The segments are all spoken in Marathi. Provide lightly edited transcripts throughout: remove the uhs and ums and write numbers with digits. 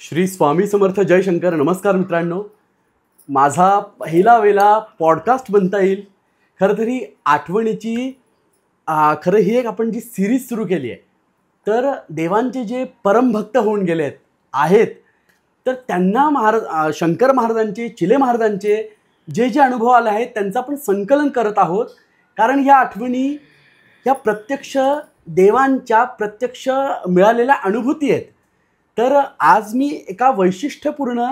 श्री स्वामी समर्थ जय शंकर. नमस्कार मित्रांनो, माझा पहिला वेळा पॉडकास्ट बनता येईल. खरं तरी आठवणीची खरं ही एक आपण जी सिरीज सुरू केली आहे, तर देवांचे जे परमभक्त होऊन गेले आहेत तर त्यांना शंकर महाराजांचे, चिले महाराजांचे जे जे अनुभव आले आहेत त्यांचं आपण संकलन करत आहोत. कारण ह्या आठवणी ह्या प्रत्यक्ष देवांच्या प्रत्यक्ष मिळालेल्या अनुभूती आहेत. तर आज मी एका वैशिष्ट्यपूर्ण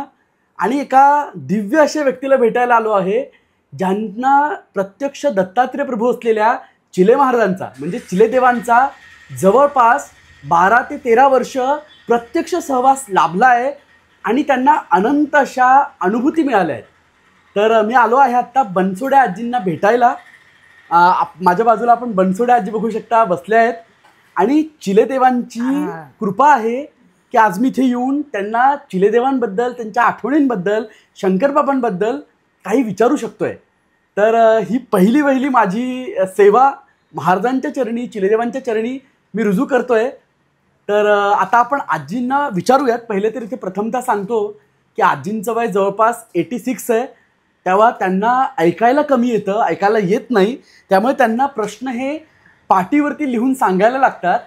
आणि एका दिव्य अशा व्यक्तीला भेटायला आलो आहे, ज्यांना प्रत्यक्ष दत्तात्रेय प्रभू असलेल्या चिले महाराजांचा म्हणजे चिले देवांचा जवळपास 12 ते 13 वर्ष प्रत्यक्ष सहवास लाभला आहे आणि त्यांना अनंत अशा अनुभूती मिळाल्या आहेत. तर मी आलो आहे आत्ता बनसोडे आजींना भेटायला. माझ्या बाजूला आपण बनसोडे आजी बघू शकता, बसल्या आहेत. आणि चिलेदेवांची कृपा आहे की आज मी इथे येऊन त्यांना चिलेदेवांबद्दल, त्यांच्या आठवणींबद्दल, शंकरबाबांबद्दल काही विचारू शकतोय. तर ही पहिली माझी सेवा महाराजांच्या चरणी, चिलेदेवांच्या चरणी मी रुजू करतोय. तर आता आपण आजींना विचारूयात. पहिले तर इथे प्रथमतः सांगतो की आजींचं वय जवळपास 86 आहे. तेव्हा त्यांना ऐकायला कमी येतं, ऐकायला येत नाही. त्यामुळे त्यांना प्रश्न हे पाटीवरती लिहून सांगायला लागतात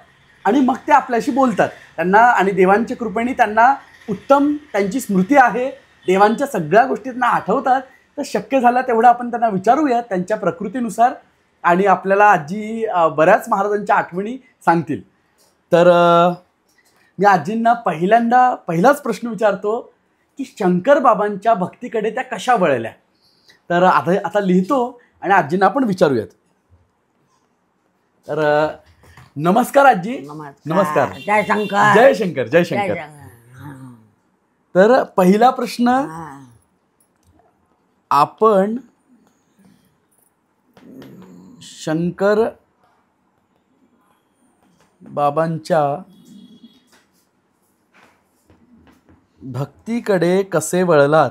आणि मग ते आपल्याशी बोलतात. त्यांना आणि देवांच्या कृपेने त्यांना उत्तम त्यांची स्मृती आहे, देवांच्या सगळ्या गोष्टी त्यांना आठवतात. तर शक्य झालं तेवढं आपण त्यांना विचारूया त्यांच्या प्रकृतीनुसार आणि आपल्याला आजी बऱ्याच महाराजांच्या आठवणी सांगतील. तर मी आजींना पहिलाच प्रश्न विचारतो की शंकर बाबांच्या भक्तीकडे त्या कशा वळल्या. तर आता लिहितो आणि आजींना आपण विचारूयात. तर नमस्कार आजी. नमस्कार. जय शंकर. जय शंकर. जय शंकर. तर पहिला प्रश्न, आपण शंकर बाबांच्या भक्तीकडे कसे वळलात.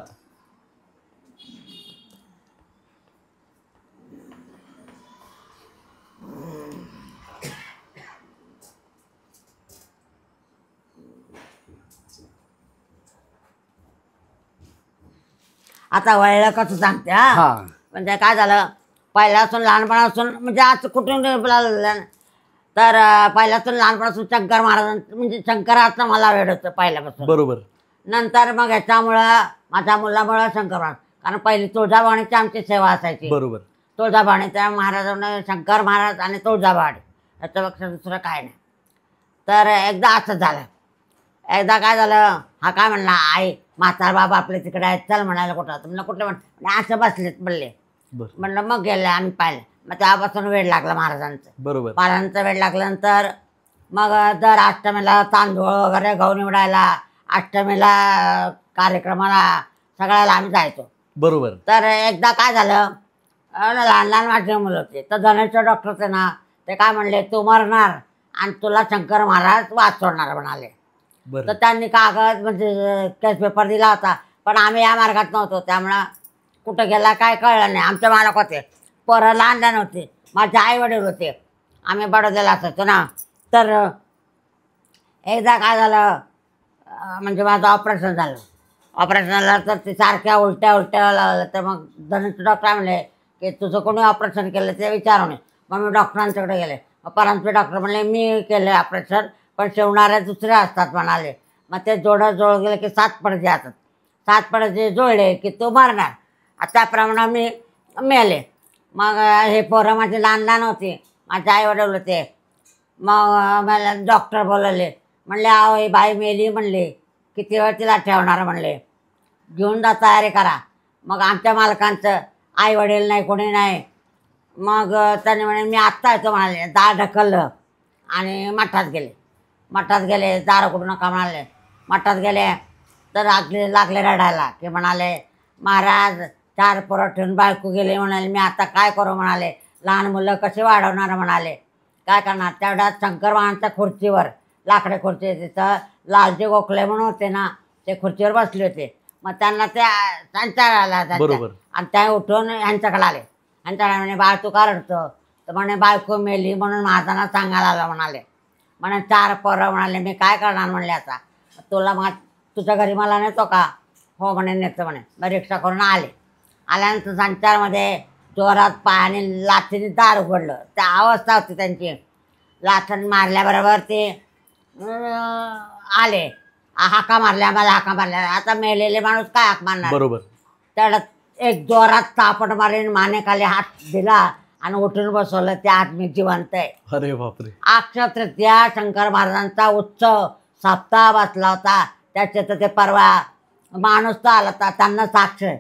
आता वळलं कसं सांगते. म्हणजे काय झालं, पहिल्यापासून लहानपणापासून म्हणजे आज कुठून तर पहिल्यापासून लहानपणापासून शंकर महाराज म्हणजे शंकराचं मला वेळ होतं पहिल्यापासून. बरोबर. नंतर मग याच्यामुळं माझ्या मुलामुळं शंकर महाराज, कारण पहिली तुळजाभवानीची आमची सेवा असायची. बरोबर. तुळजाभवानी त्या महाराजांना शंकर महाराज आणि तुळजाभवानी याच्यापेक्षा दुसरं काय नाही. तर एकदा असं झालं. एकदा काय झालं, हा काय म्हणला, आई म्हातार बाबा आपल्या तिकडे आहेत, चल म्हणायला. कुठं म्हणलं कुठले म्हण असं बसलेत म्हणले. म्हणलं मग गेले, आम्ही पाहिलं. मग त्यापासून वेळ लागला महाराजांचं. बरोबर. महाराजांचा वेळ लागल्यानंतर मग दर अष्टमीला तांदूळ वगैरे गहू निवडायला, अष्टमीला कार्यक्रमाला सगळ्याला आम्ही जायचो. बरोबर. तर एकदा काय झालं, लहान लहान माझे मुलं होते. तर धनेश्वर डॉक्टरचे ना ते काय म्हणले, तू मरणार आणि तुला शंकर महाराज वाचवणार म्हणाले. तर त्यांनी कागद म्हणजे केस पेपर दिला होता, पण आम्ही या मार्गात नव्हतो. त्यामुळं कुठं गेला काय कळलं नाही. आमचे मालक होते, पोरं लहान लहान होते, माझे आई वडील होते, आम्ही बडोद्याला असायचो ना. तर एकदा काय झालं, म्हणजे माझं ऑपरेशन झालं. ऑपरेशन झालं तर ते सारख्या उलट्या लागलं. तर मग धनुष्य डॉक्टर म्हणले की तुझं कोणी ऑपरेशन केलं ते विचारू नये. मग मी डॉक्टरांच्याकडे गेले. मग परंतु डॉक्टर म्हणले मी केलं ऑपरेशन, पण शिवणारे दुसरे असतात म्हणाले. मग ते जोड गेले की 7 पडदे असतात, 7 पडदे जोडले की तो मारणार. त्याप्रमाणे मी मेले. मग हे पोरं माझे लहान लहान होते, माझे आई वडील होते. मग मला डॉक्टर बोलवले, म्हणले अहो ही बाई मेली म्हणले, किती वेळ तिला ठेवणार म्हणले, घेऊन जा, तयारी करा. मग आमच्या मालकांचं आई वडील नाही, कोणी नाही. मग त्याने म्हणे मी आत्ता येतो म्हणाले. दार ढकललं आणि मठात गेले. दार कुठं नका म्हणाले. मठात गेले तर लागले रडायला की म्हणाले, महाराज 4 पोरं ठेवून बायको गेले म्हणाले, मी आता काय करू म्हणाले, लहान मुलं कसे वाढवणार म्हणाले, काय करणार. तेवढ्यात शंकर महाराजांच्या खुर्चीवर, लाकडे खुर्ची, तिथं लालजी गोखले म्हणून होते ना, ते खुर्चीवर बसले होते. मग त्यांना त्यांच्या आणि त्या उठून ह्यांच्याकडे आले. ह्यांच्याकडे म्हणे, बाळ तू का रडतो. तर म्हणे बायको मेली म्हणून महाराजांना सांगायला आलं म्हणाले. म्हणे 4 पोरं म्हणाले, मी काय करणार म्हणले आता. तुला मग तुझ्या घरी मला नेतो का? हो म्हणे नेतो म्हणे. मग रिक्षा करून आल्यानंतर संचारमध्ये जोरात पायाने लाथीने दार उघडलं. त्या अवस्था होती त्यांची. लाथण मारल्याबरोबर ते आले. हाका मारल्या मला, हाका मारल्या. आता मेलेले माणूस काय हाक मारणार? बरोबर. त्याला एक जोरात चापट मारीन मानेखाली हात दिला आणि उठून बसवलं. त्या आदमी जिवंत आहे. अरे बापरे. अक्षय तृतीया शंकर महाराजांचा उत्सव सप्ताह बसला होता. त्याच्यात ते परवा माणूस तर आला होता, त्यांना साक्ष आहे.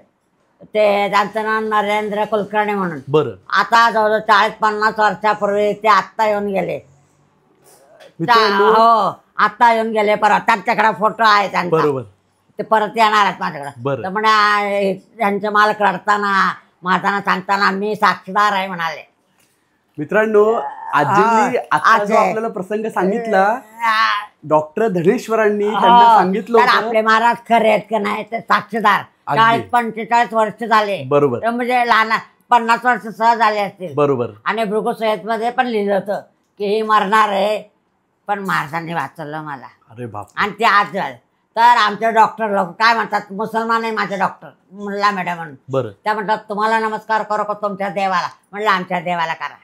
ते त्यांचं नाव नरेंद्र कुलकर्णी म्हणून. बरं. आता जवळजवळ 40-50 वर्षापूर्वी ते आत्ता येऊन गेले. हो, आत्ता येऊन गेले. परत त्यांच्याकडे फोटो आहे त्यांचा. बरोबर. ते परत येणार आहेत माझ्याकडे. तर म्हणे त्यांचे मालक रडताना माताना सांगताना मी साक्षीदार आहे म्हणाले. मित्रांनो, आजींनी आता जो आपल्याला प्रसंग सांगितला, डॉक्टर धनेश्वरांनी त्यांना सांगितलं तर आपले महाराज खरे आहेत की नाही ते साक्षीदार. 40-45 वर्ष झाले. बरोबर. म्हणजे लहान 50 वर्ष सहज झाले असतील. बरोबर. आणि भृगुसंहित मध्ये पण लिहिलं होतं की ही मरणार आहे, पण महाराजांनी वाचवलं मला. अरे बाप. आणि ते आज झालं. तर आमचे डॉक्टर लोक काय म्हणतात, मुसलमान आहे माझे डॉक्टर मुल्ला मॅडम म्हणून. बरं. त्या म्हणतात तुम्हाला नमस्कार करू का तुमच्या देवाला? म्हणलं आमच्या देवाला करा.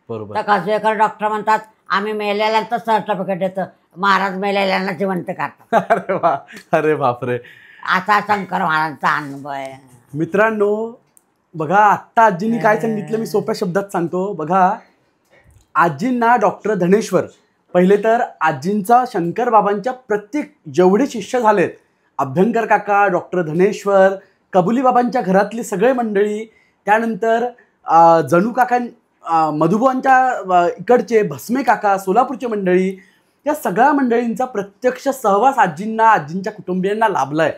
बरोबर. तर कसवेकर डॉक्टर म्हणतात आम्ही मेलेल्यांचं सर्टिफिकेट देतो, महाराज मेलेल्यांना जिवंत करतात. अरे वा, अरे बापरे. असा शंकर महाराजांचा अनुभव आहे. मित्रांनो बघा, आत्ता आजींनी काय सांगितलं मी सोप्या शब्दात सांगतो. बघा, आजींना डॉक्टर धनेश्वर, पहिले तर आजींचा शंकर बाबांच्या प्रत्येक जेवढे शिष्य झालेत, अभ्यंकर काका, डॉक्टर धनेश्वर, कबुली बाबांच्या घरातली सगळे मंडळी, त्यानंतर जणू काका, मधुबांच्या इकडचे भस्मे काका, सोलापूरचे मंडळी, या सगळ्या मंडळींचा प्रत्यक्ष सहवास आजींना, आजींच्या कुटुंबियांना लाभला आहे.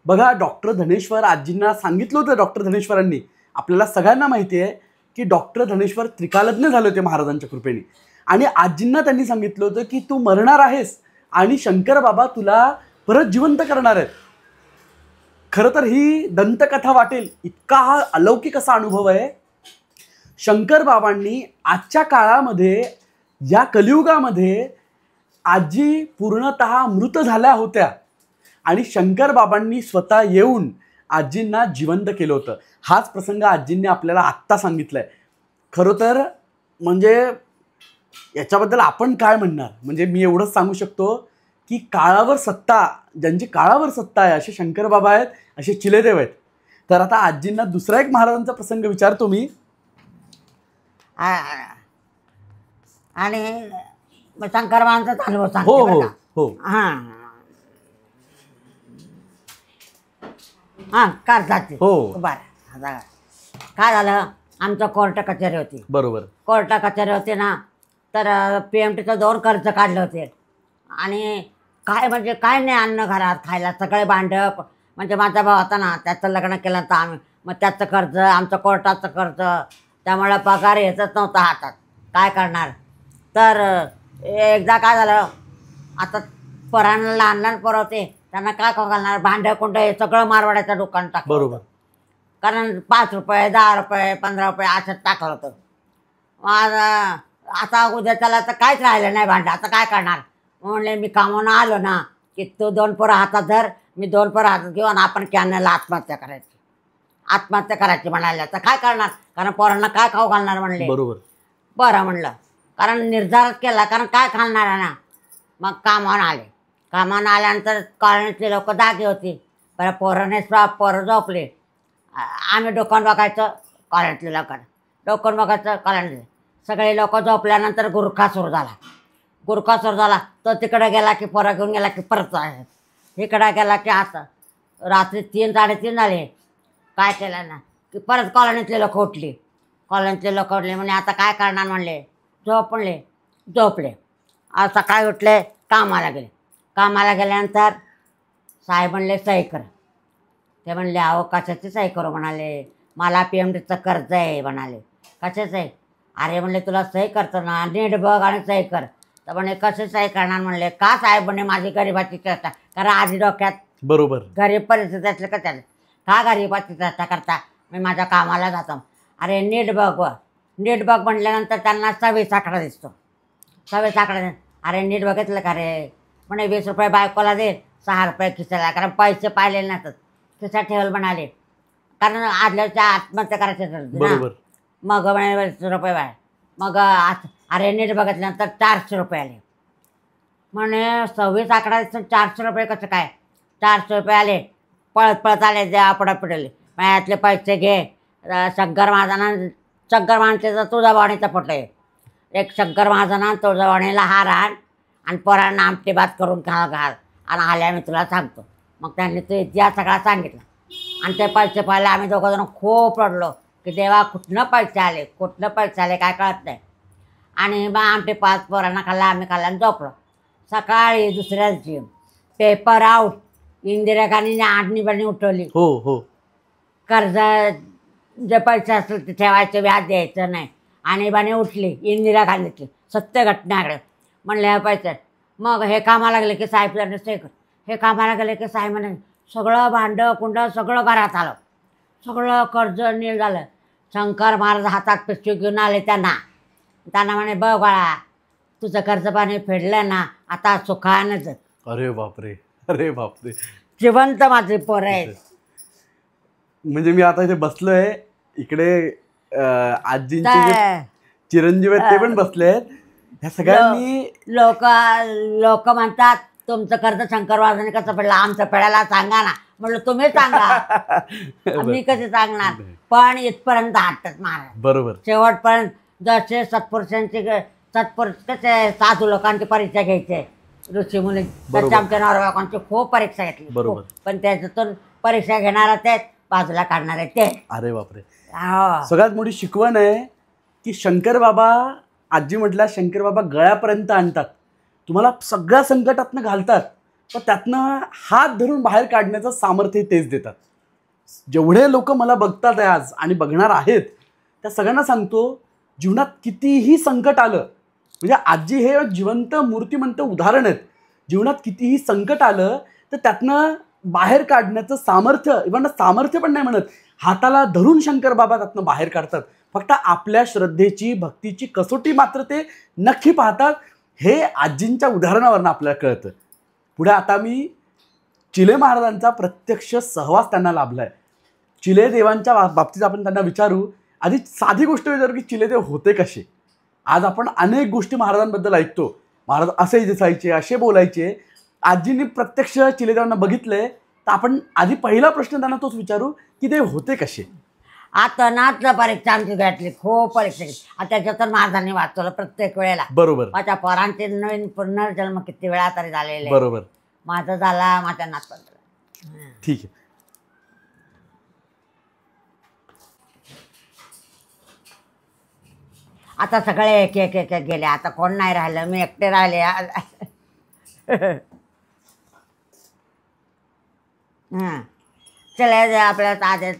बघा, डॉक्टर धनेश्वर आजींना सांगितलं होतं. डॉक्टर धनेश्वरांनी, आपल्याला सगळ्यांना माहिती आहे की डॉक्टर धनेश्वर त्रिकालज्ञ झाले होते महाराजांच्या कृपेने. आणि आजींना त्यांनी सांगितलं होतं की तू मरणार आहेस आणि शंकर बाबा तुला परत जिवंत करणार आहेत. खरं तर ही दंतकथा वाटेल इतका हा अलौकिक असा अनुभव आहे. शंकर बाबांनी आजच्या काळामध्ये, या कलियुगामध्ये, आजी पूर्णतः मृत झाल्या होत्या आणि शंकर बाबांनी स्वतः येऊन आजींना जिवंत केलं होतं. हाच प्रसंग आजींनी आपल्याला आत्ता सांगितलाय. खरं तर म्हणजे याच्याबद्दल आपण काय म्हणणार, म्हणजे मी एवढंच सांगू शकतो की काळावर सत्ता, ज्यांची काळावर सत्ता आहे असे शंकर बाबा आहेत, असे चिलेदेव आहेत. तर आता आजींना दुसरा एक महाराजांचा प्रसंग विचारतो मी. आणि शंकर महाराजांचा अनुभव हो सांगते हो बरं का? हो. हां कर्जाची. हो. बरं, आता काय झालं, आमचं कोर्ट कचेरी होती. बरोबर. कोर्ट कचेरी होती ना, तर PMTचं 2 कर्ज काढले होते. आणि काय म्हणजे काय नाही अन्न घरात खायला, सगळे भांडं. म्हणजे माझा भाऊ होता ना, त्याचं लग्न केलं तर आम्ही, मग त्याचं कर्ज, आमचं कोर्टाचं कर्ज, त्यामुळे पगार येतच नव्हता हातात. काय करणार. तर एकदा काय झालं, आता पोरांना लहान लहान पोरं होते, त्यांना काय खाऊ घालणार, भांडं कुंड हे सगळं मारवाड्याचं दुकान टाकलं. बरोबर. कारण 5 रुपये, 10 रुपये, 15 रुपये असं टाकलं होतं. आता उद्या त्याला तर काहीच राहिलं नाही भांडं, आता काय करणार. म्हणले मी कामावून आलो ना की तू 2 पोरं हातात धर, मी 2 पोरं हातात घेऊ आणि आपण कॅनला आत्महत्या करायची म्हणाले. तर काय करणार, कारण पोरांना काय खाऊ घालणार म्हणले. बरोबर. बरं म्हणलं, कारण निर्धारच केला, कारण काय घालणार आहे ना. मग कामावून आल्यानंतर कॉलनीतले लोक जागे होती. बरं, पोरं झोपले. आम्ही डोकान बघायचं, कॉलनीतले लोक डोकान बघायचं, कॉलनीतले सगळे लोक झोपल्यानंतर गुरखा सुरू झाला. तो तिकडे गेला की पोरं घेऊन गेला की परत इकडे गेला की आता रात्री 3-3:30 झाले. काय केलं ना की परत कॉलनीतले लोक उठले. म्हणजे आता काय करणार म्हणले. झोपले. आज सकाळी उठले, कामाला गेल्यानंतर साहेब म्हणले सही कर. ते म्हणले अहो कशाची सही करू म्हणाले, मला PMTचं कर्ज आहे म्हणाले. कशाचं आहे. अरे म्हणले तुला सही करतो ना, नीट बघ आणि सही कर. तर म्हणे कसे सही करणार म्हणले. का साहेब म्हणे माझी गरिबाची चर्चा कारण आधी डोक्यात. बरोबर. गरीब परिस्थिती असलं का त्याला का गरिबाची चर्चा करता, मी माझ्या कामाला जातो. अरे नीट बघ म्हटल्यानंतर त्यांना 26 आकडा दिसतो. 26 आकडा. अरे नीट बघितलं का रे. म्हणे 20 रुपये बायकोला दे, 6 रुपये खिशाला, कारण पैसे पाहिले नसतात, खिसा ठेवल म्हणाले, कारण आदल्याच्या आत्महत्या करायचे ठरते ना. बरोबर. मग म्हणे 20 रुपये बाहेर, मग अरे नीट बघितल्यानंतर 400 रुपये आले. म्हणे 26 आकडा 400 रुपये कसं काय, 400 रुपये आले. पळत पळत आले, जे आपडा पिडले, यातले पैसे घे. शंकर महाराजांचे तर तुळजाभवानीचा फोटो आहे, एक शंकर महाराजांना तुळजाभवानीला हार आण आणि पोरांना आमटी भात करून घाल आणि आल्या मी तुला सांगतो. मग त्यांनी तो इतिहास सगळा सांगितला आणि ते पैसे पाहिले. आम्ही दोघंजण खूप रडलो की देवा कुठनं पैसे आले, कुठनं पैसे आले काय कळत नाही. आणि मग आमटे 5 पोरांना खाल्ला, आम्ही खाल्ला आणि झोपलो. सकाळी दुसऱ्या दिवशी पेपर आउट, इंदिरा गांधीने आणीबाणी उठवली. हो हो. कर्ज जे पैसे असतील ते ठेवायचे, व्याज द्यायचं नाही. आणीबाणी उठली इंदिरा गांधीची, सत्य घटनाकडे म्हणले हे पैसे. मग हे कामाला लागले की साहेब हे कामाला गेले की साहेब म्हणे सगळं भांडं कुंडं सगळं घरात आलं, सगळं कर्ज नील झालं. शंकर महाराज हातात पिशवी घेऊन आले त्यांना म्हणे बघ बाळा, तुझं कर्ज पाणी फेडलं ना, आता सुखानं जग. अरे बापरे, अरे बापरे. जिवंत माझे पोरं आहेत. म्हणजे मी आता इथे बसलोय, इकडे आजींचे जे चिरंजीव आहेत ते पण बसले आहेत. ह्या सगळ्यांनी लोक म्हणतात तुमचं कर्ज शंकर महाराजांनी कसं फेडलं, आमचं फेडायला सांगा ना. म्हटलं तुम्ही सांगा, मी कसे सांगणार. पण इथपर्यंत हातात महाराज. बरोबर. शेवटपर्यंत जसे सत्पुरुषांची कसे साधू लोकांची परीक्षा घ्यायचे, ऋषी मुनी, तसे आमच्या नवरबाकांची खूप परीक्षा घेतली. बरोबर. पण त्याच्यातून परीक्षा घेणार ते बाजूला काढणार आहे ते. अरे बापरे. सगळ्यात मोठी शिकवण आहे की शंकर बाबा, आजी म्हटल्या शंकर बाबा गळ्यापर्यंत आणतात, तुम्हाला सगळ्या संकटातनं घालतात, तर त्यातनं हात धरून बाहेर काढण्याचं सामर्थ्य तेच देतात. जेवढे लोक मला बघतात आहे आज आणि बघणार आहेत त्या सगळ्यांना सांगतो, जीवनात कितीही संकट आलं, म्हणजे आजी हे जिवंत मूर्तिमंत उदाहरण आहेत. जीवनात कितीही संकट आलं तर त्यातनं बाहेर काढण्याचं सामर्थ्य, इव्हन सामर्थ्य पण नाही म्हणत, हाताला धरून शंकर बाबा त्यातनं बाहेर काढतात. फक्त आपल्या श्रद्धेची भक्तीची कसोटी मात्र ते नक्की पाहतात. हे आजींच्या उदाहरणावरून आपल्याला कळतं. पुढे आता मी चिले महाराजांचा प्रत्यक्ष सहवास त्यांना लाभला आहे. चिले देवांच्या बाबतीत आपण त्यांना विचारू. आधी साधी गोष्ट विचारू की चिले देव होते कसे. आज आपण अनेक गोष्टी महाराजांबद्दल ऐकतो, महाराज असे दिसायचे, असे बोलायचे. आजींनी प्रत्यक्ष चिलेदेवांना बघितलंय, तर आपण आधी पहिला प्रश्न त्यांना तोच विचारू की ते होते कसे. आता नाच परीक्षा आमची घेतली, खूप परीक्षा घेतली. आता त्याच्यातून महाराजांनी वाचवलं प्रत्येक वेळेला. बरोबर. माझ्या पोरांचे नवीन पुनर्जन्म किती वेळा तरी झालेले. बरोबर. माझा झाला, माझ्या नातवाचा झाला. ठीक आहे. आता सगळे एक एक एक एक गेले, आता कोण नाही राहिलं, मी एकटे राहिले. चिल्ले आपल्याला आधी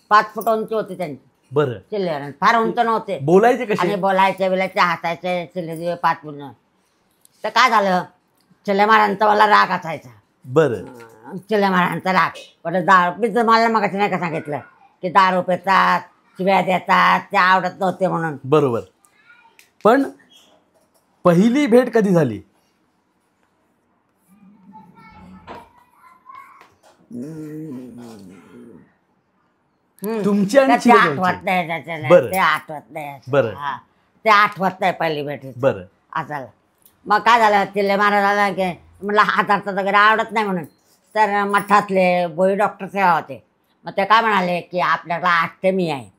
5 फूट उंची होती त्यांची. बरं. चिल्ले फार उंच नव्हते. बोलायचे कसे आणि बोलायचे बिलायचे, हसायचे. चिल्ले 5 फूट. तर काय झालं, चिल्ले महाराजांचा मला राग असायचा. बरं. चिल्ले महाराजांचा राग बरं. दारू मला मगाशी नाही का सांगितलं की दारू पितात, शिव्या देतात, ते आवडत नव्हते म्हणून. बरोबर. पण पहिली भेट कधी झाली. तुमची आणि ते आठवत नाही, ते आठवत नाही. बरं. ते आठवत नाही पहिली भेट. बरं. असं मग काय झालं, चिल्ले महाराजाला की म्हटलं हात अर्थात वगैरे आवडत नाही म्हणून. तर मठातले भोई डॉक्टर सेवा होते. मग ते काय म्हणाले की आपल्याला अष्टमी आहे,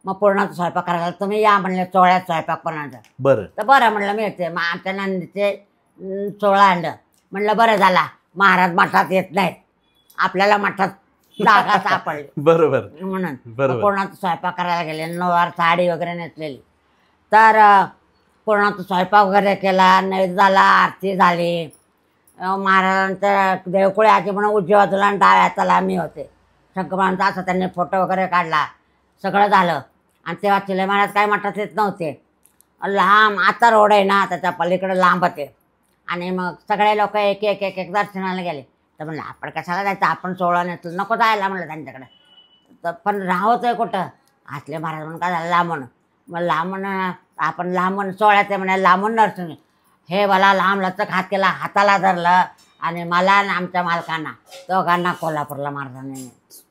मग पूर्णाचा स्वयंपाक करायला तुम्ही या म्हणले, चोळ्यात स्वयंपाक बनवायचा. बरं. तर बरं म्हणलं मी येते. मग आमच्या नंदीचे 16 आणलं. म्हणलं बरं झाला, महाराज मठात येत नाहीत, आपल्याला मठात जागा सापडली. बरोबर. म्हणून बरोबर. पूर्णाचा स्वयंपाक करायला गेले, नऊवार साडी वगैरे नेसलेली. तर पूर्णाचा स्वयंपाक वगैरे केला, नैवेद्य झाला, आरती झाली. महाराजांचं देवकुळे आजी म्हणून उजव्या बाजूला आणि डाव्या हाताला मी होते. शंकर महाराजांचा असं त्यांनी फोटो वगैरे काढला, सगळं झालं. आणि तेव्हा चिले महाराज काय मठात येत नव्हते. लांब आता रोड आहे ना, त्याच्या पलीकडे लांब होते. आणि मग सगळे लोक एक एक एक एक दर्शनाला गेले. तर म्हणलं आपण कशाला जायचं, आपण 16 नेसलं, नको जायला म्हणलं त्यांच्याकडे. तर पण राहत आहे कुठं, असले महाराज म्हणून काय झालं लांबून. मग लांबून आपण लांबून 16 ते म्हणे लांबून दर्शन. हे मला लांब लचक हात केला, हाताला धरलं आणि मला आणि आमच्या मालकांना दोघांना कोल्हापूरला महाराजांनी नेलं.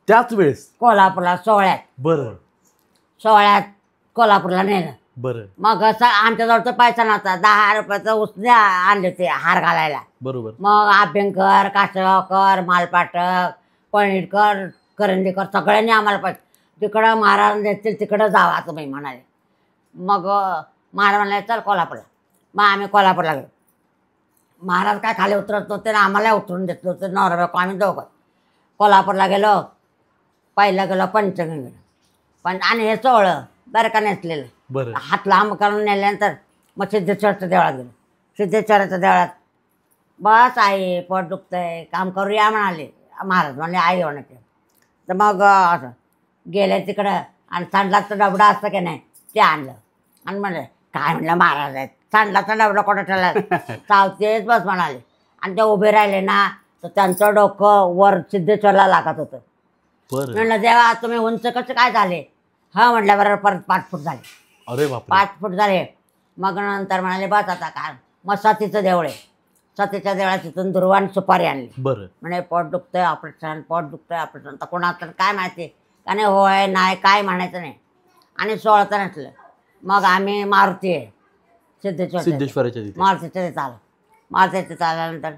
त्याच वेळेस? कोल्हापूरला सोहळ्यात. बरं. सोहळ्यात कोल्हापूरला नेलं. बरं. मग आमच्याजवळ तर पैसा नव्हता. 10 रुपयाचं उसने आणले ते हार घालायला. बरोबर. मग अभ्यंकर, कासगावकर, मालपाटक, पळणीकर, करंदीकर सगळ्यांनी आम्हाला पैसे, तिकडं महाराज देतील तिकडं जावा तुम्ही म्हणाले. मग महाराज म्हणाले चल कोल्हापूरला. मग आम्ही कोल्हापूरला गेलो. महाराज काय खाली उतरत नव्हते ना आम्हाला उतरून देत नव्हते. नवरा बायको आम्ही दोघं कोल्हापूरला गेलो. पहिलं गेलो पंचगंगेला. आणि हे सोहळं बरं का नेसलेलं. बरं. हात लांब करून नेल्यानंतर मग सिद्धेश्वरच्या देवळात गेलो. सिद्धेश्वराच्या देवळात बस आई पोट दुखतंय काम करूया म्हणाले महाराज. म्हणले आई म्हणायचे. तर मग असं गेले तिकडं आणि सांडलाचं डबडा असतं की नाही ते आणलं आणि म्हणलं काय म्हणलं महाराज आहेत सांडलाचा डबडा कुठं ठेवला चावतेच बस म्हणाले. आणि ते उभे राहिले ना तर त्यांचं डोकं वर सिद्धेश्वरला लागत होतं. म्हणलं देवा तुम्ही उंच कसं काय झाले? हा म्हटलं बरोबर परत 5 फूट झाले. अरे बाप. 5 फूट झाले. मग नंतर म्हणाले बस आता काय. मग सतीचं देऊळ आहे. सतीच्या देवळात तिथून दुर्वान सुपारी आणली. बरं. म्हणे पोट दुखतंय ऑपरेशन, पोट दुखतंय ऑपरेशन. तर कोणाचं काय माहिती का नाही होय नाही काय म्हणायचं नाही. आणि 16 तर नसलं. मग आम्ही मारुती आहे सिद्धेश्वराच्या तिथे मारुतीच्या तिथं आलो. मारुतीच्या तिथं आल्यानंतर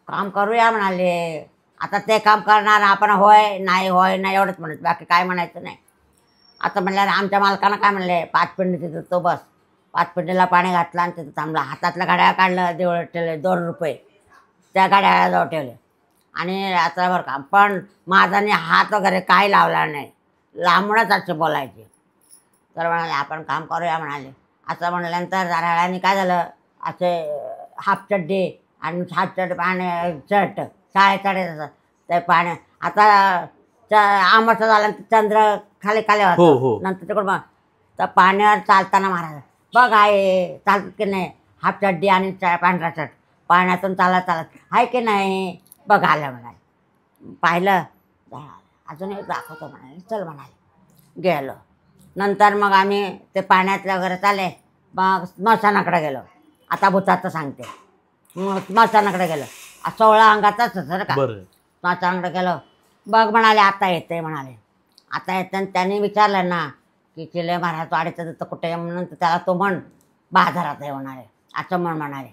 काम करूया म्हणाले. आता ते काम करणार आपण होय नाही एवढंच म्हणायचं बाकी काय म्हणायचं नाही. आता म्हणलं आमच्या मालकानं काय म्हणले 5 पिंडी तिथं तो बस. 5 पिंडीला पाणी घातलं आणि तिथं थांबला. हातातल्या गाड्या काढलं देवळात ठेवले 2 रुपये त्या गाड्याजवळ ठेवले. आणि आता बरं का पण माझाने हात वगैरे काय लावला नाही. लांबूनच असे बोलायचे. तर म्हणाले आपण काम करूया म्हणाले. असं म्हणल्यानंतर जरा वेळाने काय झालं असे हाफ चड्डी आणि हाफ चड्डी पाणी शर्ट शाळेचा ड्रेस ते पाणी. आता आंबट झाल्यानंतर चंद्र खाली खाली होतं. नंतर तिकडं मग तर पाण्यावर चालताना महाराज बघ आहे चालत की नाही हाफ चड्डी आणि पांढरा शर्ट पाण्यातून चालत आहे की नाही बघ आलं म्हणाले. पाहिलं अजून एक दाखवतो म्हणाले. चल म्हणाले. गेलो. नंतर मग आम्ही ते पाण्यातल्या वगैरे चाले. मग स्मशानाकडे गेलो. आता भूताचं सांगते. स्मशानाकडे गेलो. 16 अंगाचाच सर का. स्मशानाकडे गेलो. बघ म्हणाले आता येते म्हणाले. आता येते आणि त्यांनी विचारलं ना की चिले महाराज वाडीचं तिथं कुठे आहे म्हणून त्याला तो म्हण बाजारात आहे म्हणाले. असं म्हणाले.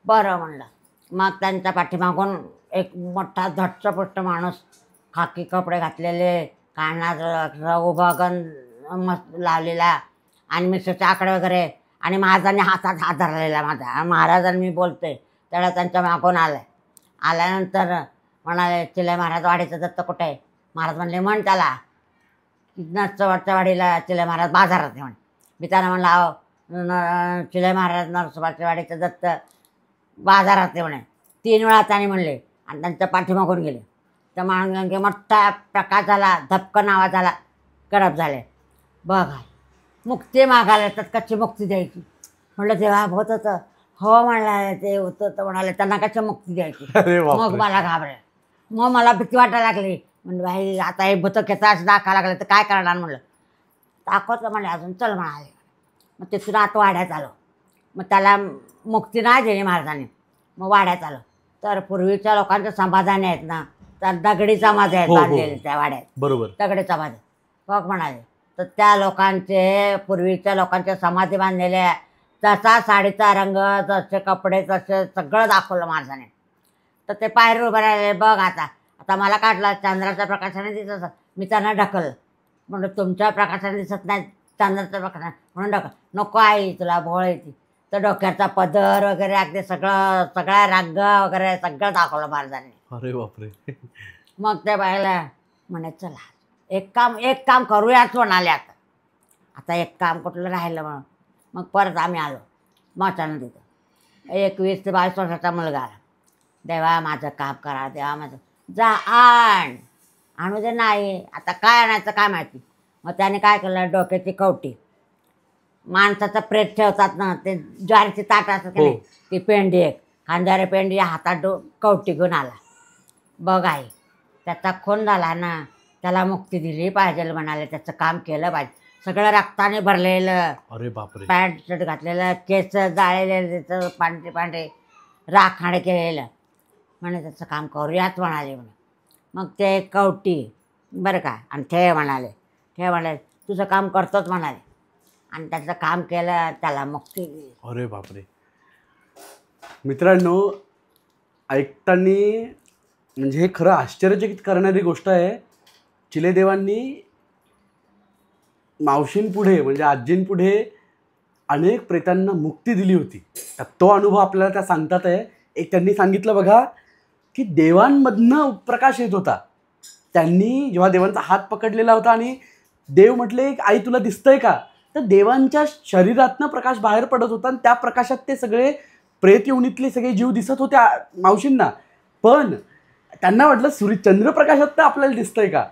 बरं म्हणलं. मग त्यांच्या पाठीमागून एक मोठा धट्टपुष्ट माणूस खाकी कपडे घातलेले कानात उभा गण मस्त लावलेला आणि मिसळचे आकडे वगैरे आणि महाराजांनी हातात हात धरलेला माझा. महाराजांनी मी बोलते त्याला त्यांच्या मागून आल्यानंतर म्हणाले चिले महाराज वाडीचं दत्त कुठे आहे? महाराज म्हणले म्हण त्याला नरसोबाच्या वाडीला चिले महाराज बाजारात आहे म्हणे. मी त्यांना म्हणलं अहो चिले महाराज नरसोबाच्या वाडीचं दत्त बाजारात आहे म्हणे. 3 वेळा त्याने म्हणले आणि त्यांच्या पाठीमागून गेले. त्या माणसांचे मोठा प्रकाश झाला धपकन आवाज झाला गडप झाले. बघा मुक्ती मागायला तर कशी मुक्ती द्यायची म्हटलं तेव्हा होत होतं. हो म्हणला ते होतं तर म्हणाले त्यांना कशी मुक्ती द्यायची. मग मला घाबरेल. मग मला भीती वाटायला लागली. म्हणजे बाई आता हे भूत खेचा असं दाखवा लागलं तर काय करणार म्हणलं. दाखवतं म्हणे अजून चल म्हणाले. मग तिथून आत वाड्यात आलो. मग त्याला मुक्ती नाही दिली महाराजांनी. मग वाड्यात आलो तर पूर्वीच्या लोकांचं समाधान आहेत ना तर दगडी समाधी आहेत बांधलेले त्या वाड्यात. बरोबर. दगडी समाधी बघ म्हणाले. तर त्या लोकांचे पूर्वीच्या लोकांच्या समाधी बांधलेल्या तसा साडीचा रंग जसे कपडे तसे सगळं दाखवलं महाराजाने. तर ते पायरी उभं राहिले. बघ आता मला काढला चंद्राच्या प्रकाशाने दिसत. मी त्यांना ढकललं. म्हणलं तुमच्या प्रकाशाने दिसत नाही चंद्राच्या प्रकाशाने म्हणून ढकल. नको आई तुला भोळ येते. तर डोक्याचा पदर वगैरे अगदी सगळ्या रंग वगैरे सगळं दाखवलं महाराजांनी. अरे बापरे. मग ते बायला म्हणे चला एक काम करूयाच म्हणाले. आता एक काम कुठलं राहिलं म्हणून मग परत आम्ही आलो. मचानं तिथं 21 ते 22 वर्षाचा मुलगा आला. देवा माझं काम करा देवा माझं. जा आणू दे नाही आता काय आणायचं काय माहिती. मग त्याने काय केलं डोक्याची कवटी माणसाचं प्रेत ठेवतात ना ते ज्वारीची ताट असतं की नाही ती पेंडी एक खांद्यावर पेंडी हातात कवटी घेऊन आला. बघ आहे त्याचा खून झाला ना त्याला मुक्ती दिली पाहिजे म्हणाले. त्याचं काम केलं पाहिजे. सगळं रक्ताने भरलेलं. अरे बापरे. पॅन्ट शर्ट घातलेलं केस जाळलेलं त्याचं पांढरे राखाणे केलेलं म्हणे त्याचं काम करूयाच म्हणाले म्हणे. मग ते कवटी बरं का आणि ठेव म्हणाले तुझं काम करतोच म्हणाले आणि त्याचं काम केलं, त्याला मुक्ती दिली. अरे बापरे. मित्रांनो, ऐकताना म्हणजे हे खरं आश्चर्यचकित करणारी गोष्ट आहे. चिलेदेवांनी मावशींपुढे म्हणजे आजींपुढे अनेक प्रेतांना मुक्ती दिली होती. तर तो अनुभव आपल्याला त्या सांगतात आहे. एक त्यांनी सांगितलं बघा की देवांमधनं प्रकाश येत होता. त्यांनी जेव्हा देवांचा हात पकडलेला होता आणि देव म्हटले आई तुला दिसतंय का, तर देवांच्या शरीरातनं प्रकाश बाहेर पडत होता आणि त्या प्रकाशात ते सगळे प्रेत योनीतले सगळे जीव दिसत होत्या मावशींना. पण त्यांना वाटलं चंद्रप्रकाशात तर आपल्याला दिसतंय का.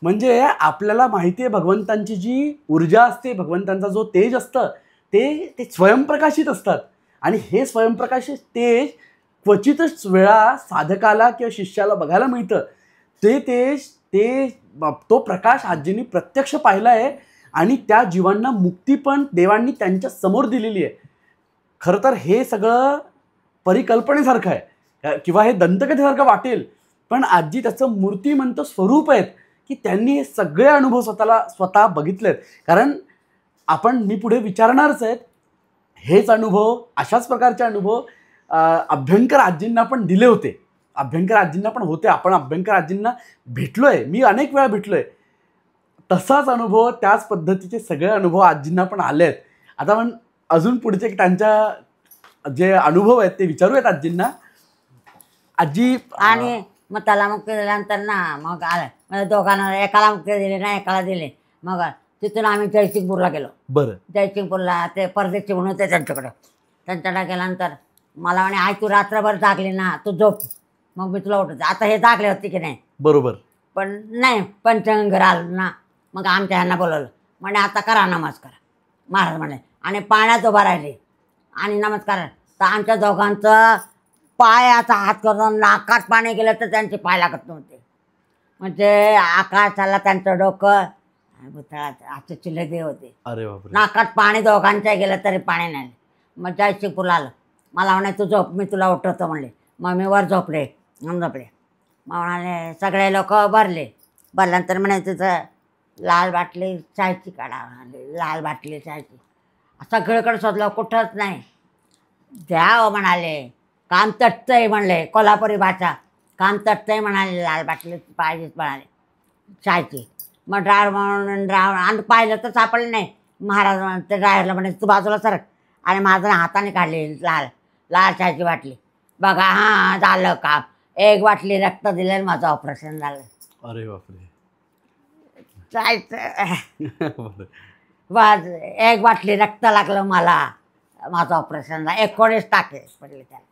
म्हणजे आपल्याला माहिती आहे भगवंतांची जी ऊर्जा असते, भगवंतांचा जो तेज असतं ते स्वयंप्रकाशित असतात आणि हे स्वयंप्रकाशित तेज क्वचितच वेळा साधकाला किंवा शिष्याला बघायला मिळतं. ते तेज तो प्रकाश आजींनी प्रत्यक्ष पाहिला आहे आणि त्या जीवांना मुक्ती पण देवांनी त्यांच्या समोर दिलेली आहे. खरं तर हे सगळं परिकल्पनेसारखं आहे किंवा हे दंतकथेसारखं वाटेल, पण आजी त्याचं मूर्तिमंत स्वरूप आहेत की त्यांनी हे सगळे अनुभव स्वतः बघितलेत. कारण मी पुढे विचारणारच आहेत, हेच अनुभव, अशाच प्रकारचे अनुभव अभ्यंकर आजींना पण दिले होते. अभ्यंकर आजींना पण होते. आपण अभ्यंकर आजींना भेटलोय, मी अनेक वेळा भेटलोय. तसाच अनुभव, त्याच पद्धतीचे सगळे अनुभव आजींना पण आले आहेत. आता आपण अजून पुढचे त्यांच्या जे अनुभव आहेत ते विचारूयात आजींना. आजी आणि मग त्याला मुक्ती दिल्यानंतर ना मग आलं म्हणजे दोघांना, एकाला मुक्ती दिली ना एकाला दिली. मग तिथून आम्ही जयसिंगपूरला गेलो. बरं. जयसिंगपूरला ते परदेशी म्हणून होते त्यांच्याकडे गेल्यानंतर मला म्हणे आई तू रात्रभर जागली ना, तू झोप, मग मी तुला उठवते. आता हे जागले होते की नाही, बरोबर, पण नाही पंचगंगा आलं ना. मग आमच्या ह्यांना बोलवलं, म्हणे आता करा नमस्कार महाराज म्हणे, आणि पाण्यात उभा राहिले आणि नमस्कार. तर आमच्या दोघांचं पायाचा हात करून नाकात पाणी गेलं तर त्यांचे पाय लागत नव्हते. म्हणजे आकाशाला त्यांचं डोकं भुतळात असे चिल्लेदेव होते. अरे बापरे. नाकात पाणी दोघांच्या गेलं तरी पाणी नाही. मग जयसिंगपूरला आलं, मला म्हणे तू झोप, मी तुला उठवतो म्हणले. मग मी वर झोपले. मग म्हणाले सगळे लोक भरल्यानंतर म्हणे तिथं लाल बाटली चायची काढा म्हणाले. लाल बाटली चायची सगळीकडे शोधलं, कुठंच नाही. द्या म्हणाले, काम तटतंय म्हणले, कोल्हापुरी भाषा, काम तटतंय म्हणाले, लाल बाटली पाहिजेच म्हणाले चायची. मग ड्रायव्हर आणि पाहिलं तर सापडलं नाही. महाराज ते ड्रायव्हरला म्हणे तू बाजूला सरक, आणि माझं हाताने काढली लाल चायची बाटली. बघा हां झालं काम, एक बाटली रक्त दिलं, माझं ऑपरेशन झालं. अरे बापरे. जायचं बस, एक बाटली रक्त लागलं मला, माझं ऑपरेशन झालं. 19 टाके पडले त्याला.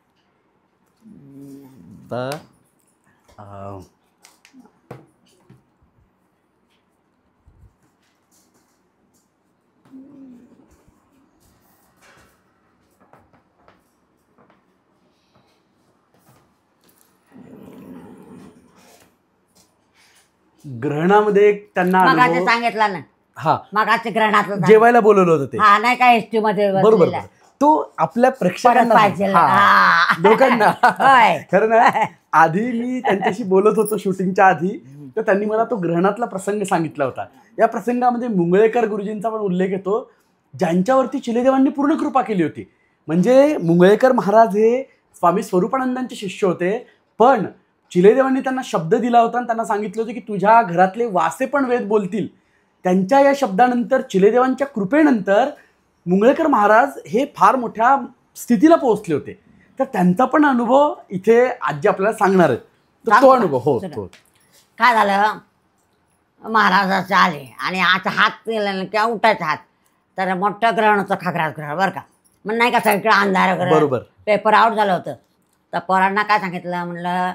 ग्रहणामध्ये त्यांना मगाचे सांगितलं ना, हा मगाचे ग्रहणातलं जेवायला बोलवलं होतं ते. हा नाही का एसटी मध्ये बरोबर. तो आपल्या प्रेक्षकांना पाहिजे लोकांना खरं ना, आधी मी त्यांच्याशी बोलत होतो शूटिंगच्या आधी, तर त्यांनी मला तो ग्रहणातला प्रसंग सांगितला होता. या प्रसंगामध्ये मुंगळेकर गुरुजींचा पण उल्लेख येतो, ज्यांच्यावरती चिलेदेवांनी पूर्ण कृपा केली होती. म्हणजे मुंगळेकर महाराज हे स्वामी स्वरूपानंदांचे शिष्य होते, पण चिलेदेवांनी त्यांना शब्द दिला होता आणि त्यांना सांगितलं होतं की तुझ्या घरातले वासे पण वेद बोलतील. त्यांच्या या शब्दानंतर, चिलेदेवांच्या कृपेनंतर मुंगळेकर महाराज हे फार मोठ्या स्थितीला पोहोचले होते. तर त्यांचा पण अनुभव इथे आजी आपल्याला सांगणार आहेत. तर तो अनुभव हो तो काय झालं, महाराजाचे आले आणि आता हात केला किंवा उठायचा हात, तर मोठं ग्रहण होतं, खग्रास ग्रहण बरं का. मग नाही का सगळीकडे अंधार वगैरे, बरोबर, पेपर आउट झालं होतं. तर पोरांना काय सांगितलं, म्हणलं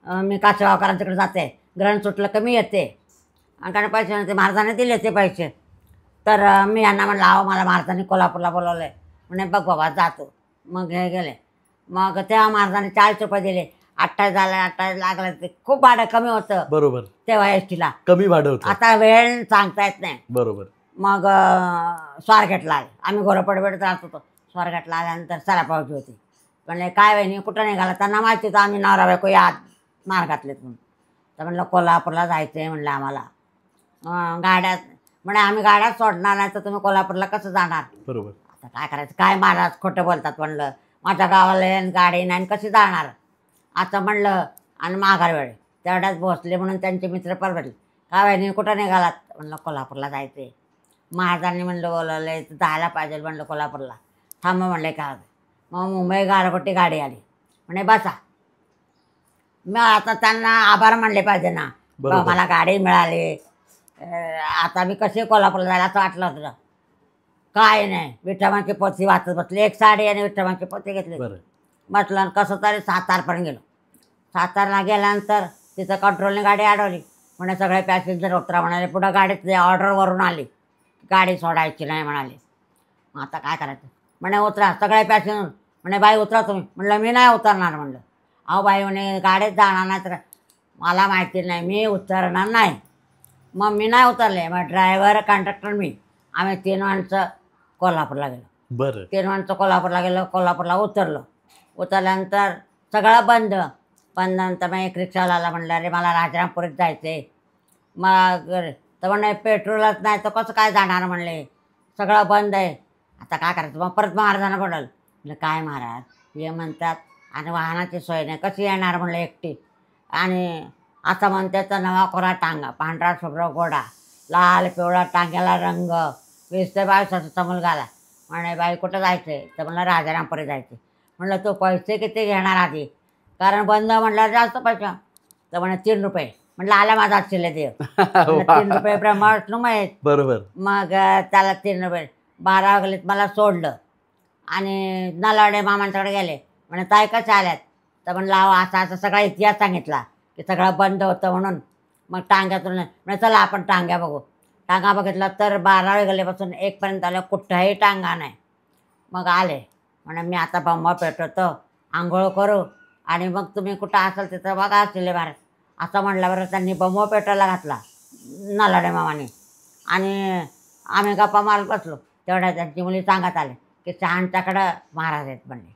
मी कासेगावकरांच्याकडे जाते, ग्रहण सुटलं कमी येते आणि कारण पैसे नव्हते, महाराजांनी दिले ते पैसे. तर मी यांना म्हणलं अहो मला महाराजांनी कोल्हापूरला बोलवलं आहे. म्हणे बघ बाबा जातो. मग हे गेले. मग तेव्हा महाराजांनी 40 रुपये दिले. 28 झालं, 28 लागलं, ते खूप भाडं कमी होतं बरोबर, तेव्हा एसटीला कमी भाडं होतं. आता वेळ सांगता येत नाही. बरोबर. मग स्वारगेटला आले, आम्ही घोरपडपेठ राहत होतो. स्वारगेटला आल्यानंतर सरापावची होती, म्हणले काय वहिनी कुठं निघाला? त्यांना माहिती तर आम्ही नवरा बायको या मार्गातलेत म्हणून. तर म्हणलं कोल्हापूरला जायचं आहे म्हणलं आम्हाला. गाड्यात म्हणे आम्ही गाड्यात सोडणार नाही तर तुम्ही कोल्हापूरला कसं जाणार? बरोबर. आता काय करायचं? काय महाराज खोटं बोलतात म्हणलं. माझ्या गावाला गाडी नाही कशी जाणार असं म्हणलं. आणि माघार वेळ तेवढ्याच भोसले म्हणून त्यांचे मित्र परवडले. काय वहिनी कुठं निघालात? म्हणलं कोल्हापूरला जायचं आहे. महाराजांनी म्हणलं बोलवलं तर जायला पाहिजे म्हणलं कोल्हापूरला. थांब म्हणले काय. मग मुंबई गारगोटी गाडी आली. म्हणे बसा. मग आता त्यांना आभार मानले पाहिजे ना, मला गाडी मिळाली. आता मी कशी कोल्हापूरला जायला असं वाटलं होतं. काय नाही, विठ्ठमाची पोथी वाचत बसली. एक साडी आणि विठ्ठमाची पोथी घेतली. म्हटलं कसं तरी सातारपर्यंत गेलो. सातारला गेल्यानंतर तिथं कंट्रोलने गाडी अडवली. म्हणे सगळे पॅसेंजर उतरा म्हणाले. पुढं गाडीत ऑर्डरवरून आली, गाडी सोडायची नाही म्हणाले. मग आता काय करायचं? म्हणे उतरा सगळे पॅसेंजर. म्हणे बाई उतरा तुम्ही. म्हणलं मी नाही उतरणार. म्हणलं अहो बाई म्हणे गाडीत जाणार नाही तर. मला माहिती नाही, मी उतरणार नाही. मग मी नाही उतरले. मग ड्रायव्हर कंडक्टर मी आम्ही 3 माणसं कोल्हापूरला गेलो. बरं. 3 माणसं कोल्हापूरला गेलो. कोल्हापूरला उतरलो. उतरल्यानंतर सगळं बंद. नंतर मग एक रिक्षावाला आला. म्हणलं अरे मला राजारामपुरीत जायचं आहे. मग तर म्हणणे पेट्रोलच नाही तर कसं काय जाणार म्हणले, सगळं बंद आहे. आता काय करायचं? मग परत महाराजांना पडलं. म्हणलं काय महाराज हे म्हणतात आणि वाहनाची सोय नाही, कशी येणार म्हणलं एकटी. आणि आता म्हणते तर नवा कोरा टांगा, पांढरा शुभ्र गोडा, लाल पिवळा टांग्याला रंग, 20 ते 22 वर्षाचा मुलगा आला. म्हणे बाई कुठं जायचं आहे? तर म्हणलं राजारामपुरी जायचं. म्हणलं तू पैसे किती घेणार आधी? कारण बंद म्हणलं जास्त पैसा. तर म्हणे 3 रुपये. म्हटलं आला माझा शिले देव. 3 रुपये ब्रह्मविष्णू माहीत. बरोबर. मग त्याला 3 रुपये 12 वाजलेत. मला सोडलं आणि नलावडे मामांच्याकडे गेले. म्हणे ताई कशा आल्यात? तर म्हणलं अहो असा असा सगळा इतिहास सांगितला की सगळं बंद होतं म्हणून. मग टांग्यातून म्हणजे चला आपण टांग्या बघू. टांगा बघितला तर 12 गल्लीपासून 1 पर्यंत आलं, कुठंही टांगा नाही. मग आले. म्हणे मी आता बंब पेटवतो, आंघोळ करू आणि मग तुम्ही कुठं असाल तिथं बघा शिले महाराज असं म्हटल्यावर त्यांनी बंब पेटवायला घातला नलावडे मामाने. आणि आम्ही गप्पा मारत बसलो. तेवढ्या त्यांची मुली सांगत आले की शहांच्याकडं महाराज आहेत म्हणले.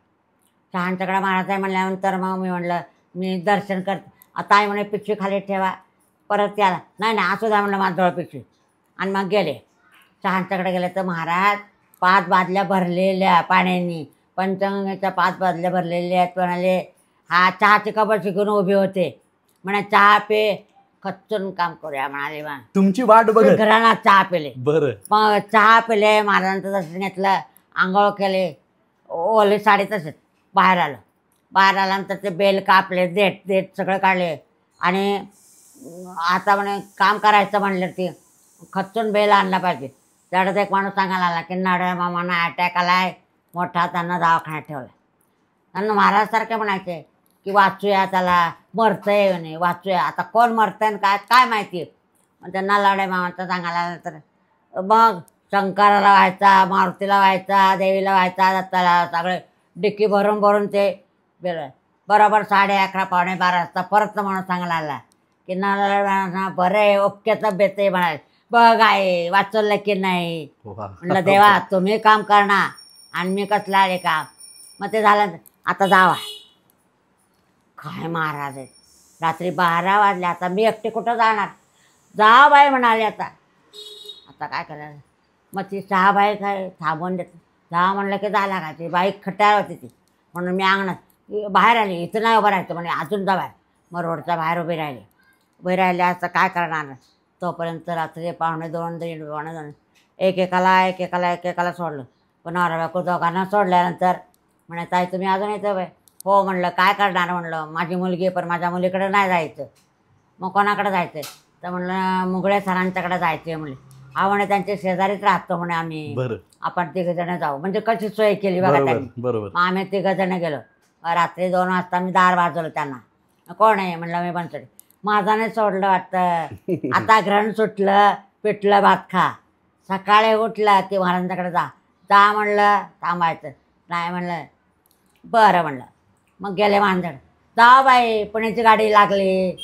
शहांच्याकडं महाराज आहे म्हणल्यानंतर मग मी म्हणलं मी दर्शन करते. आता आई म्हणे पिशवी खाली ठेवा, परत याला नाही नाही असू द्या म्हणलं माझ्याजवळ पिशवी. आणि मग गेले शहांच्याकडे. गेले तर महाराज 5 बादल्या भरलेल्या पाण्याने, पंचगंगेच्या 5 बादल्या भरलेल्या आहेत. म्हणाले हा चहाची कबर शिकून उभे होते. म्हणे चहा पे, खच्चून काम करूया म्हणाले. मग तुमची वाट बघत घराला चहा पेले. बरं. मग चहा पेले, महाराजांचं दर्शन घेतलं, आंघोळ केले, ओले साडी तसेच बाहेर आलं. बाहेर आल्यानंतर ते बेल कापले, देठ सगळं काढले. आणि आता म्हणे काम करायचं म्हणलं ते खच्चून बेल आणला पाहिजे. त्यावेळेस एक माणूस सांगायला आला की नवड्या मामांना अटॅक आलाय मोठा, त्यांना दवाखान्यात ठेवला. त्यांना महाराजसारखे म्हणायचे की वाचूया त्याला, मरतंय म्हणे वाचूया. आता कोण मरतंय आणि काय माहिती. मग त्यांना नवड्या मामांचं सांगायला आलं तर मग शंकराला व्हायचा, मारुतीला व्हायचा, देवीला व्हायचा, दत्ताला, सगळे डिक्की भरून भरून ते बरोबर 11:30 पावणे 12 वाजता परत माणूस सांगायला आला की ना बरं आहे, ओके तब्येत आहे म्हणाले. बघ आहे वाचवलं की नाही. म्हटलं देवा तुम्ही काम करणार आणि मी कसलं आले काम. मग ते झालं. आता जावा. काय महाराज आहेत. रात्री 12 वाजले. आता मी एकटे कुठं जाणार? जा बाई म्हणाले. आता काय करायचं? मग ती 6 बाई काय थांबवून देते. जा म्हणलं की झाला काय. ती बाई खट्यावर होती ती. म्हणून मी अंगणात बाहेर आली. इथं नाही उभं राहायचं म्हणे, अजून जा बाहेर. मग रोडच्या बाहेर उभी राहिली. असं काय करणार? तोपर्यंत रात्री 1:45 1:00 एकेकाला सोडलं. पण नवरा-बायको दोघांना सोडल्यानंतर म्हणे ताई तुम्ही अजून येतं बाय? हो म्हणलं काय करणार म्हणलं, माझी मुलगी पण माझ्या मुलीकडे नाही जायचं. मग कोणाकडे जायचं? तर म्हणलं मुगळे सरांच्याकडे जायचं म्हणले. हा म्हणे त्यांच्या शेजारीच राहतो म्हणे आम्ही, आपण 3 जण जाऊ. म्हणजे कशी सोय केली बघा त्यांनी. मग आम्ही 3 जण गेलो. रात्री 2 वाजता मी दार वाजवलं त्यांना. कोण आहे म्हणलं मी बनसोडे. माझाने सोडलं वाटतं. आता ग्रहण सुटलं, पिठलं भात खा. सकाळी उठलं की महाराजांच्याकडे जा म्हणलं. थांबायचं नाही म्हणलं. बरं म्हणलं. मग गेले महाराजांकडे. जा बाई पुण्याची गाडी लागली.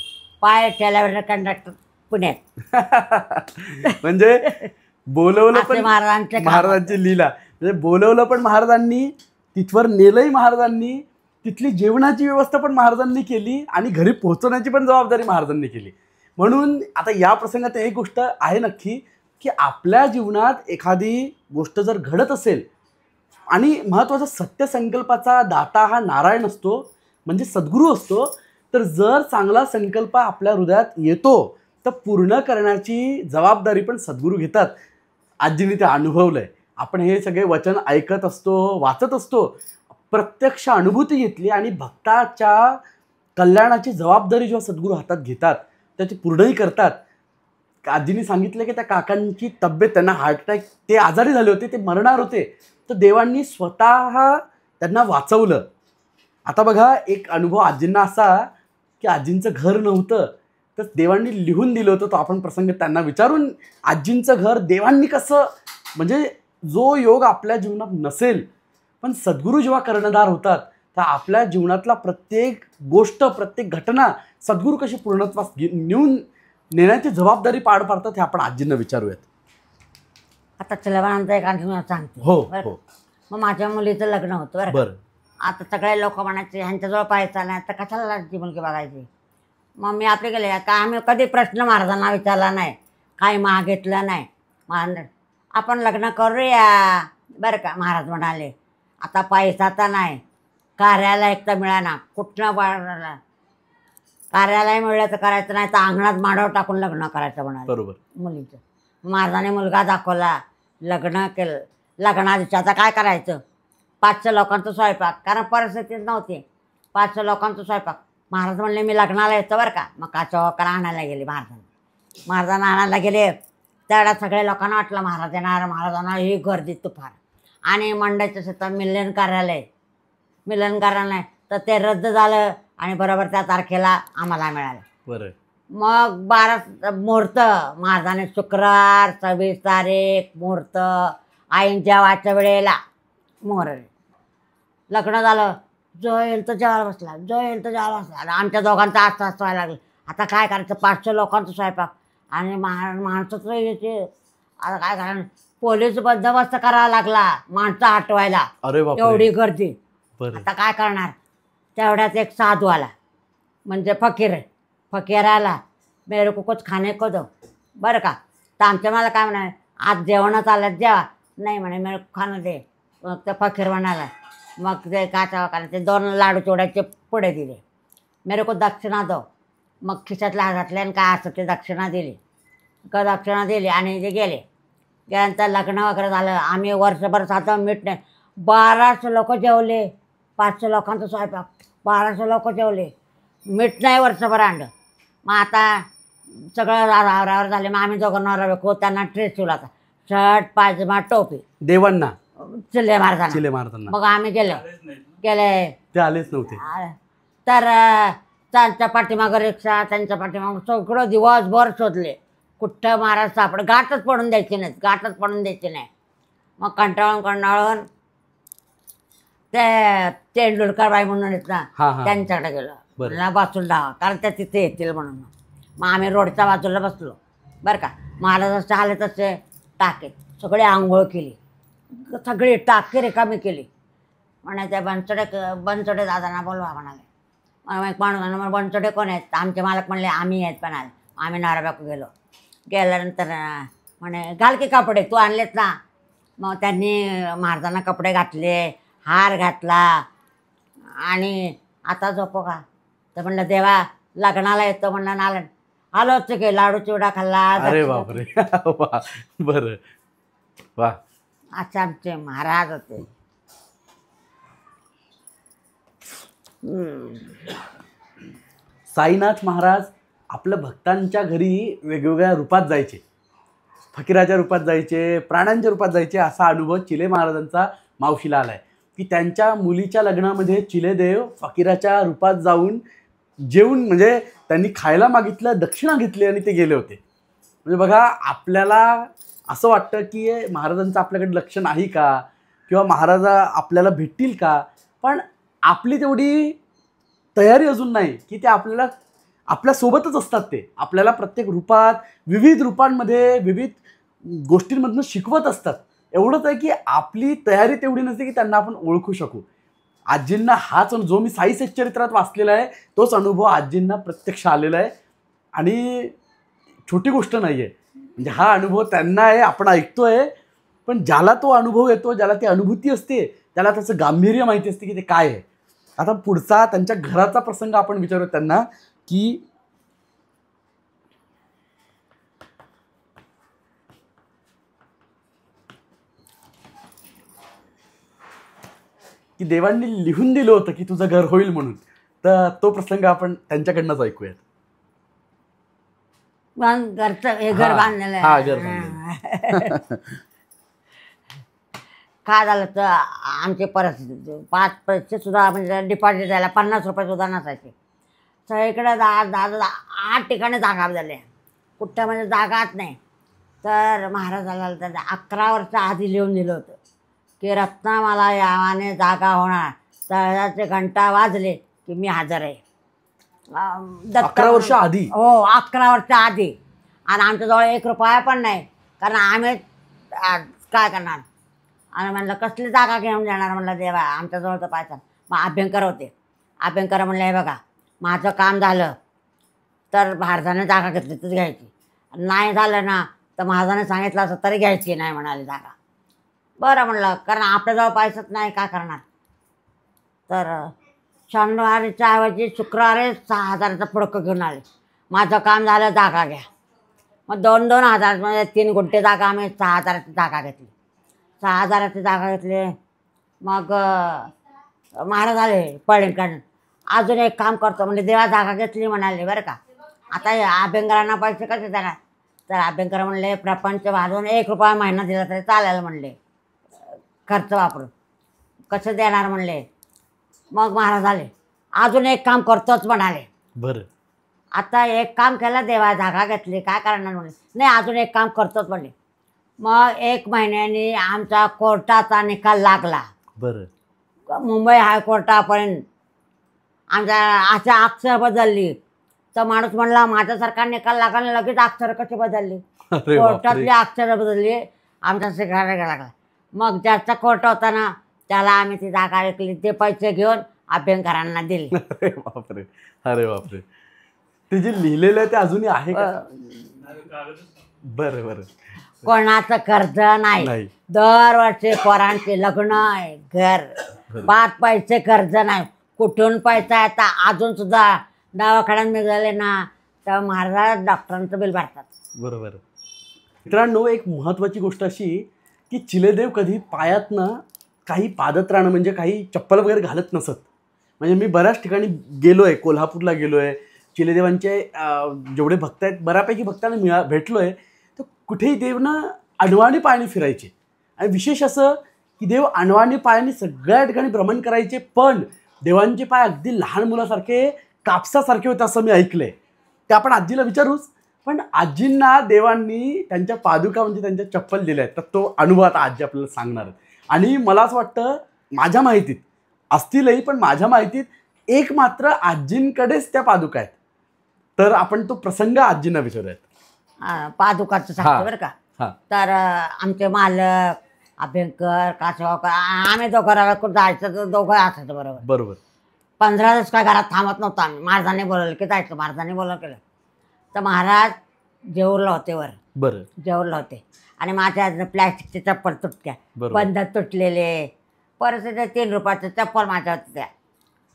पाय ठेल्यावर कंडक्टर पुण्यात. म्हणजे बोलवलं पण महाराजांची लीला. म्हणजे बोलवलं पण महाराजांनी, तिथवर नेलंही महाराजांनी तिथली जेवणाची व्यवस्था पण महाराजांनी केली आणि घरी पोहोचवण्याची पण जबाबदारी महाराजांनी केली. म्हणून आता या प्रसंगात एक गोष्ट आहे नक्की की आपल्या जीवनात एखादी गोष्ट जर घडत असेल आणि महत्त्वाचा सत्यसंकल्पाचा दाता हा नारायण असतो, म्हणजे सद्गुरू असतो, तर जर चांगला संकल्प आपल्या हृदयात येतो तर पूर्ण करण्याची जबाबदारी पण सद्गुरू घेतात. आजीने ते अनुभवलं आहे. आपण हे सगळे वचन ऐकत असतो, वाचत असतो, प्रत्यक्ष अनुभूती घेतली आणि भक्ताच्या कल्याणाची जबाबदारी जेव्हा सद्गुरू हातात घेतात त्याची पूर्णही करतात. आजीने सांगितलं की त्या काकांची तब्येत, त्यांना हार्ट अटॅक, ते आजारी झाले होते, ते मरणार होते, तर देवांनी स्वतः त्यांना वाचवलं. आता बघा एक अनुभव आजींना असा की आजींचं घर नव्हतं तर देवांनी लिहून दिलं होतं. तो आपण प्रसंग त्यांना विचारून, आजींचं घर देवांनी कसं, म्हणजे जो योग आपल्या जीवनात नसेल पण सद्गुरू जेव्हा कर्णधार होतात तर आपल्या जीवनातला प्रत्येक गोष्ट, प्रत्येक घटना सद्गुरू कशी पूर्णत्वास नेऊन नेण्याची जबाबदारी पार पाडतात हे आपण आजींना विचारूयात. आता चलवानंतर एक आणखी सांगते. हो बरं. हो मग माझ्या मुलीचं लग्न होतं बरं. बरं. आता सगळे लोक म्हणायचे ह्यांच्याजवळ पैसा नाही तर कशाला लागते मुलगी बघायची. मग मी आपले गेले का आम्ही कधी प्रश्न महाराजांना विचारला नाही, काही मागितलं नाही. आपण लग्न करूया बरं का. महाराज म्हणाले आता पैसा तर नाही, कार्यालय एक तर मिळाना, कुठनं वाढला कार्यालय मिळलं तर करायचं, नाही तर अंगणात मांडव टाकून लग्न करायचं म्हणाले बरोबर. मुलीचं. महाराजाने मुलगा दाखवला, लग्न केलं. लग्नादिवशी आता काय करायचं, 500 लोकांचं स्वयंपाक, कारण परिस्थितीच नव्हती. 500 लोकांचं स्वयंपाक. महाराज म्हणले मी लग्नाला येतो बरं का. मग काचा वकर आणायला गेले महाराजांना आणायला गेले. त्यावेळेला सगळ्या लोकांना वाटलं महाराज येणार, महाराजांना ही गर्दी तुफान. आणि मंडळाचं शेतात मिलन कार्यालय तर ते रद्द झालं आणि बरोबर त्या तारखेला आम्हाला मिळालं. बरं. मग 12 मुहूर्त महाराजाने शुक्रवार 26 तारीख मुहूर्त, आईंच्या वाच्या वेळेला मोहर लग्न झालं. जो येईल तर जेवायला बसला, आणि आमच्या दोघांचा आस्था व्हायला लागलं. आता काय करायचं, 500 लोकांचा स्वयंपाक आणि माणसं यायचे. आता काय करायचं, पोलीस बंदोबस्त करावा लागला माणसं हटवायला, अरे बापरे. एवढी गर्दी. बरं. आता काय करणार. तेवढ्यात एक साधू आला, म्हणजे फकीर आला. मेरे को कुछ खाने को दो बरं का. तर आमच्या मला काय म्हणाले, आज जेवणात आलं जेवा, नाही म्हणे मेरे को खाणं दे. मग ते फकीर म्हणाला, मग ते काचा ते 2 लाडू चोड्याचे पुढे दिले. मेरे को दक्षिणा दो. मग खिशातल्या हातातल्या आणि काय असतं ते दक्षिणा दिली आणि ते गेल्यानंतर लग्न वगैरे झालं. आम्ही वर्षभर साधं मीठ नाही. 1200 लोक जेवले. 500 लोकांचा स्वयंपाक, 1200 लोक जेवले. मीठ नाही वर्षभर आणलं. मग आता सगळं रावर झाले. मग आम्ही दोघं नवरा बायको, त्यांना ड्रेस शिवला होता, शर्ट पायजमा टोपी, देवांना चिले महाराजांना. मग आम्ही गेले ते आलेच नव्हते. तर त्यांच्या पाठीमागं रिक्षा, त्यांच्या पाठीमागं सगळं दिवसभर शोधले. कुठं महाराज गाठच पडून द्यायची नाही. मग कंटाळून ते तेंडुलकरबाई म्हणून आहेत ना, त्यांच्याकडे गेलो बसून राहा, कारण त्या तिथे येतील म्हणून. मग आम्ही रोडच्या बाजूला बसलो बरं का. महाराज आले तसे टाके सगळे आंघोळ केली, सगळी टाके रिकामी केली. म्हणायचे बनसोडे दादांना बोलवा म्हणाले. मग एक माणूस म्हणा, बनसोडे कोण आहेत. आमचे मालक म्हणले आम्ही आहेत पण आले. आम्ही नवरा गेल्यानंतर म्हणे घाल की कपडे तू आणलेत ना. मग त्यांनी महाराजांना कपडे घातले, हार घातला. आणि आता झोपो का, तर म्हणलं देवा लग्नाला येतो म्हणलं. आलोच की लाडू चिवडा खाल्ला. अरे बापरे. बरं. वा. अच्छा आमचे महाराज होते. साईनाथ महाराज आपल्या भक्तांच्या घरी वेगवेगळ्या रूपात जायचे. फकीराच्या रूपात जायचे, प्राण्यांच्या रूपात जायचे. असा अनुभव चिले महाराजांचा मावशीला आलाय की त्यांच्या मुलीच्या लग्नामध्ये चिलेदेव फकीराच्या रूपात जाऊन जेवून, म्हणजे त्यांनी खायला मागितलं, दक्षिणा घेतली आणि ते गेले होते. म्हणजे बघा आपल्याला असं वाटतं की महाराजांचं आपल्याकडे लक्ष नाही का, किंवा महाराज आपल्याला भेटतील का, पण आपली तेवढी तयारी अजून नाही की ते आपल्यासोबतच असतात. ते आपल्याला प्रत्येक रूपात, विविध रूपांमध्ये, विविध गोष्टींमधून शिकवत असतात. एवढंच आहे की आपली तयारी तेवढी नसते की त्यांना आपण ओळखू शकू. आजींना हाच जो मी साई सच्चरित्रात वाचलेला आहे तोच अनुभव आजींना प्रत्यक्ष आलेला आहे आणि छोटी गोष्ट नाही आहे. म्हणजे हा अनुभव त्यांना आहे, आपण ऐकतोय, पण ज्याला तो अनुभव येतो, ज्याला ती अनुभूती असते, त्याला त्याचं गांभीर्य माहिती असते की ते काय आहे. आता पुढचा त्यांच्या घराचा प्रसंग आपण विचारू त्यांना की देवांनी लिहून दिलं होतं की तुझं घर होईल म्हणून. तर तो प्रसंग आपण त्यांच्याकडनंच ऐकूयात. घरचं हे घर बांधलेलं हा, आहे. घर बांधलेलं. काय झालं तर आमची परिस्थिती 5 पैसे सुद्धा म्हणजे डिपॉझिट द्यायला 50 रुपये सुद्धा नसायचे. सगळीकडे 8 ठिकाणी जागा झाल्या, कुठं म्हणजे जागाच नाही. तर महाराजाला तर 11 वर्ष आधी लिहून दिलं होतं की रत्नामाला यावाने जागा होणार, तळ्याचे घंटा वाजले की मी हजर आहे. 11 वर्ष आधी? हो, 11 वर्ष आधी. आणि आमच्याजवळ 1 रुपया पण नाही, कारण आम्ही काय करणार. आणि म्हणलं कसली जागा घेऊन जाणार, म्हणलं देवा आमच्याजवळ तर पैसा. मग अभ्यंकर होते, अभ्यंकर म्हणले हे बघा माझं काम झालं तर महाराजाने जागा घेतली तर घ्यायची, नाही झालं ना तर महाराजाने सांगितलं असं तरी घ्यायची नाही म्हणाली जागा. बरं म्हणलं, कारण आपल्याजवळ पैसाच नाही, काय करणार. तर शनिवारीच्या ऐवजी शुक्रवारी 6,000चं पुडकं घेऊन आले. माझं काम झालं, जागा घ्या. मग 2-2 हजार म्हणजे 3 गुंठे जागा, आम्ही 6,000ची जागा घेतली. 6,000ची जागा घेतली. मग महाराज आले पळणीकडून, अजून एक काम करतो म्हणजे देवा जागा घेतली म्हणाले बरं का. आता अभ्यंकरांना पैसे कसे देणार. तर अभ्यंकर म्हणले प्रपंच वाढवून 1 रुपया महिना दिला तरी चालेल म्हणले, खर्च वापरून. कसं देणार म्हणले. मग महाराज आले, अजून एक काम करतोच म्हणाले. बरं, आता एक काम केलं, देवा जागा घेतली, काय करणार म्हणले. नाही, अजून एक काम करतोच म्हणले. मग 1 महिन्याने आमचा कोर्टाचा निकाल लागला. बरं, मुंबई हायकोर्टापर्यंत आमच्या अशा अक्षर बदलली. तर माणूस म्हणला माझ्यासारखा निकाल लागला, लगेच अक्षर कशी बदलली. कोर्टातली अक्षर बदलली, आमचा शिकायला लागला. मग ज्याचा कोर्ट होता ना त्याला आम्ही ती जागा विकली, ते पैसे घेऊन अभ्यंकरांना दिले. अरे बापरे, अरे बापरे. ते जे लिहिलेलं आहे ते अजूनही आहे का? बरं बरं. कोणाचं कर्ज नाही, दरवर्षी पोरांचे लग्न आहे, घर, 5 पैसे कर्ज नाही. कुठून पैसा येता अजून सुद्धा दवाखान्यात निघाले ना तर महाराज डॉक्टरांचं बिल भरतात. बरोबर. मित्रांनो, एक महत्त्वाची गोष्ट अशी की चिलेदेव कधी पायातनं काही पादत्राणं म्हणजे काही चप्पल वगैरे घालत नसत. म्हणजे मी बऱ्याच ठिकाणी गेलो आहे, कोल्हापूरला गेलो आहे, चिलेदेवांचे जेवढे भक्त आहेत बऱ्यापैकी भक्तांना भेटलो आहे. तर कुठेही देवनं अनवाणी पायाने फिरायचे. आणि विशेष असं की देव अनवाणी पायाने सगळ्या ठिकाणी भ्रमण करायचे, पण देवांचे पाय अगदी लहान मुलासारखे कापसासारखे होते असं मी ऐकलंय. ते आपण आजीला विचारूच. पण आजींना देवांनी त्यांच्या पादुका म्हणजे त्यांच्या चप्पल दिल्या आहेत, तर तो अनुभव आता आजी आपल्याला सांगणार आहेत. आणि मला असं वाटतं माझ्या माहितीत असतीलही, पण माझ्या माहितीत एक मात्र आजींकडेच त्या पादुका आहेत. तर आपण तो प्रसंग आजींना विचारूयात. पादुकाचं सांगतो बरं का. तर आमचे मालक अभ्यंकर कासगावकर आम्ही दोघं कुठं जायचं तर दोघं असायचं. बरोबर बरोबर. 15 दिवस काय घरात थांबत नव्हतं आम्ही. महाराजांनी बोलवलं की जायचं, महाराजांनी बोलवलं केलं तर महाराज जेऊरला होते वर. बरं. जेऊरला होते आणि माझ्या प्लॅस्टिकचे चप्पल तुटक्या, बंद तुटलेले, परत 3 रुपयाचं चप्पल माझ्या होत्या.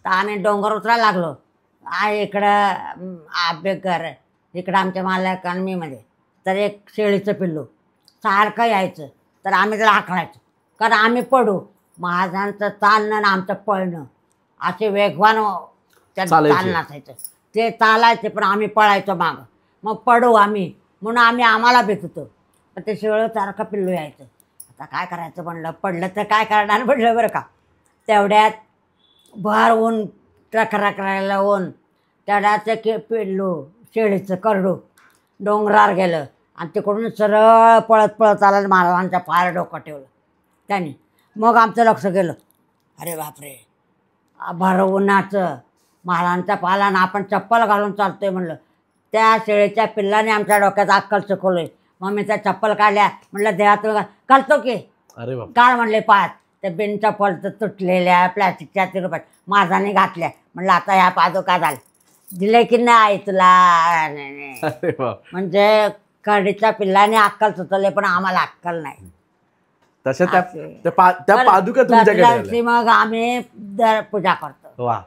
तर आम्ही डोंगर उतरायला लागलो. इकडं अभ्यंकर, इकडं आमच्या मालक आणि मी मध्ये. तर एक शेळीचं पिल्लू सारखं यायचं, तर आम्ही त्याला हाकलायचो कारण आम्ही पडू. महाराजांचं चालणं ना आमचं पळणं असे वेगवान चालणं असायचं. ते चालायचे पण आम्ही पळायचो मागं, मग पडू आम्ही म्हणून आम्हाला भेट होतो. पण ते शेळं सारखं पिल्लू यायचं. आता काय करायचं म्हणलं, पडलं तर काय करणार पडलं बरं का. तेवढ्यात भर ऊन, करायला ऊन, तेवढ्यात ते पिल्लू शेळीचं करडू डोंगरावर गेलं आणि तिकडून सरळ पळत पळत आलं, महाराजांच्या पायावर डोकं ठेवलं त्याने. मग आमचं लक्ष गेलं, अरे बापरे, भर उन्हाचं महाराजांच्या पायाला आपण चप्पल घालून चालतोय म्हणलं. त्या शेळीच्या पिल्लाने आमच्या डोक्यात अक्कल चुकवलं. मग मी त्या चप्पल काढल्या, म्हणलं देवात घालतो की. अरे बाप, काढ म्हणले पायात. ते बिन चप्पल तुटलेल्या प्लॅस्टिकच्या रुपयात माझाने घातल्या. म्हणलं आता ह्या पादुका झाल्या, दिले की नाही तुला. अरे वा. म्हणजे कडीच्या पिल्लाने अक्कल सुचवले पण आम्हाला अक्कल नाही. तशा त्या पादुका तुमच्याकडे आल्या. मग आम्ही पूजा करतो. वा.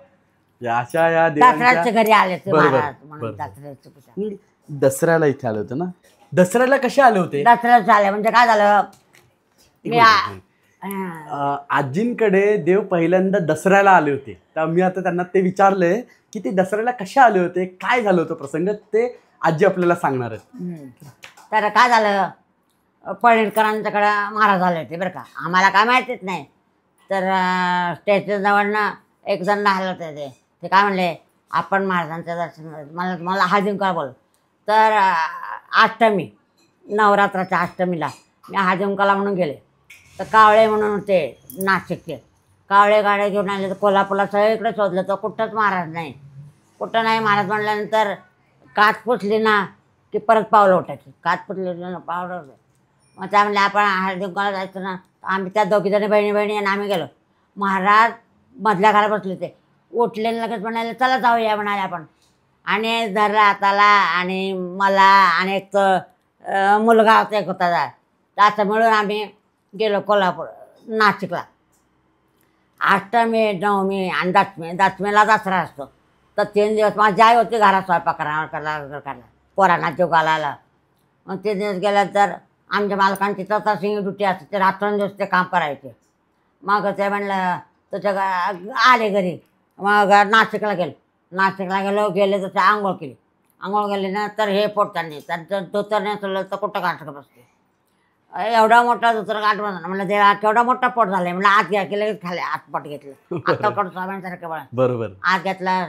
अशा या दसऱ्याच्या घरी आले ते बरोबर, महाराज म्हणून बरोबर. दसऱ्याची पूजा. दसऱ्याला इथे आले होते ना? दसऱ्याला कसे आले होते? दसऱ्याचं आले म्हणजे काय झालं, मी आजींकडे देव पहिल्यांदा दसऱ्याला आले होते. तर मी आता त्यांना ते विचारलंय की ते दसऱ्याला कसे आले होते, काय झालं होतं प्रसंग, ते आजी आपल्याला सांगणार आहेत. तर काय झालं, पळणीकरांच्याकडे महाराज आले होते बरं का, आम्हाला काय माहितीच नाही. तर स्टेशन जवळनं एक जण राहिलं होते, ते काय म्हणले आपण महाराजांचं दर्शन, मला हळदीकुंकवाला बोल. तर अष्टमी, नवरात्राच्या अष्टमीला मी हळदीकुंकवाला म्हणून गेले. तर कावळे म्हणून होते नाशिकचे, कावळे गाड्या घेऊन आले. तर कोल्हापूरला सगळीकडे शोधलं तर कुठंच महाराज नाही, कुठं नाही. महाराज म्हणल्यानंतर काच पुसली ना की परत पावलं उठायची, काच पुसली ना पावलं उठायचं. मग त्या म्हणले आपण हळदीकुंकवाला जायचं ना. आम्ही त्या दोघीजणी बहिणी आणि आम्ही गेलो. महाराज मधल्या घरात बसले होते, उठले लगेच म्हणाले चला जाऊया म्हणाले आपण. आणि धरला हाताला आणि मला आणि एक मुलगा होता, एक होता जा, असं मिळून आम्ही गेलो कोल्हापूर नाशिकला. अष्टमी, नवमी आणि दशमीला दसरा असतो. तर 3 दिवस माझी आई होती घरात स्वयंपाक करायला, पोरांना जेव घालायला. मग 3 दिवस गेल्यानंतर आमच्या मालकांची चौथासिंगी ड्युटी असते, ते रात्रंदिवस ते काम करायचे. मग ते म्हणलं तुझ्या आले घरी. मग नाशिकला गेले तर आंघोळ केली. आंघोळ केली ना तर हे पोटतानी त्यांचं धोतर नाही तर कुठं गाठलं बसते, एवढा मोठा धोतर गाठ बसला. म्हणलं देवा केवढा मोठा पोट झालाय. म्हणलं आत घ्या की लगेच खाले आतपट घेतलं, अक्कलकोट स्वामींसारखं बळा बरोबर आत घेतला.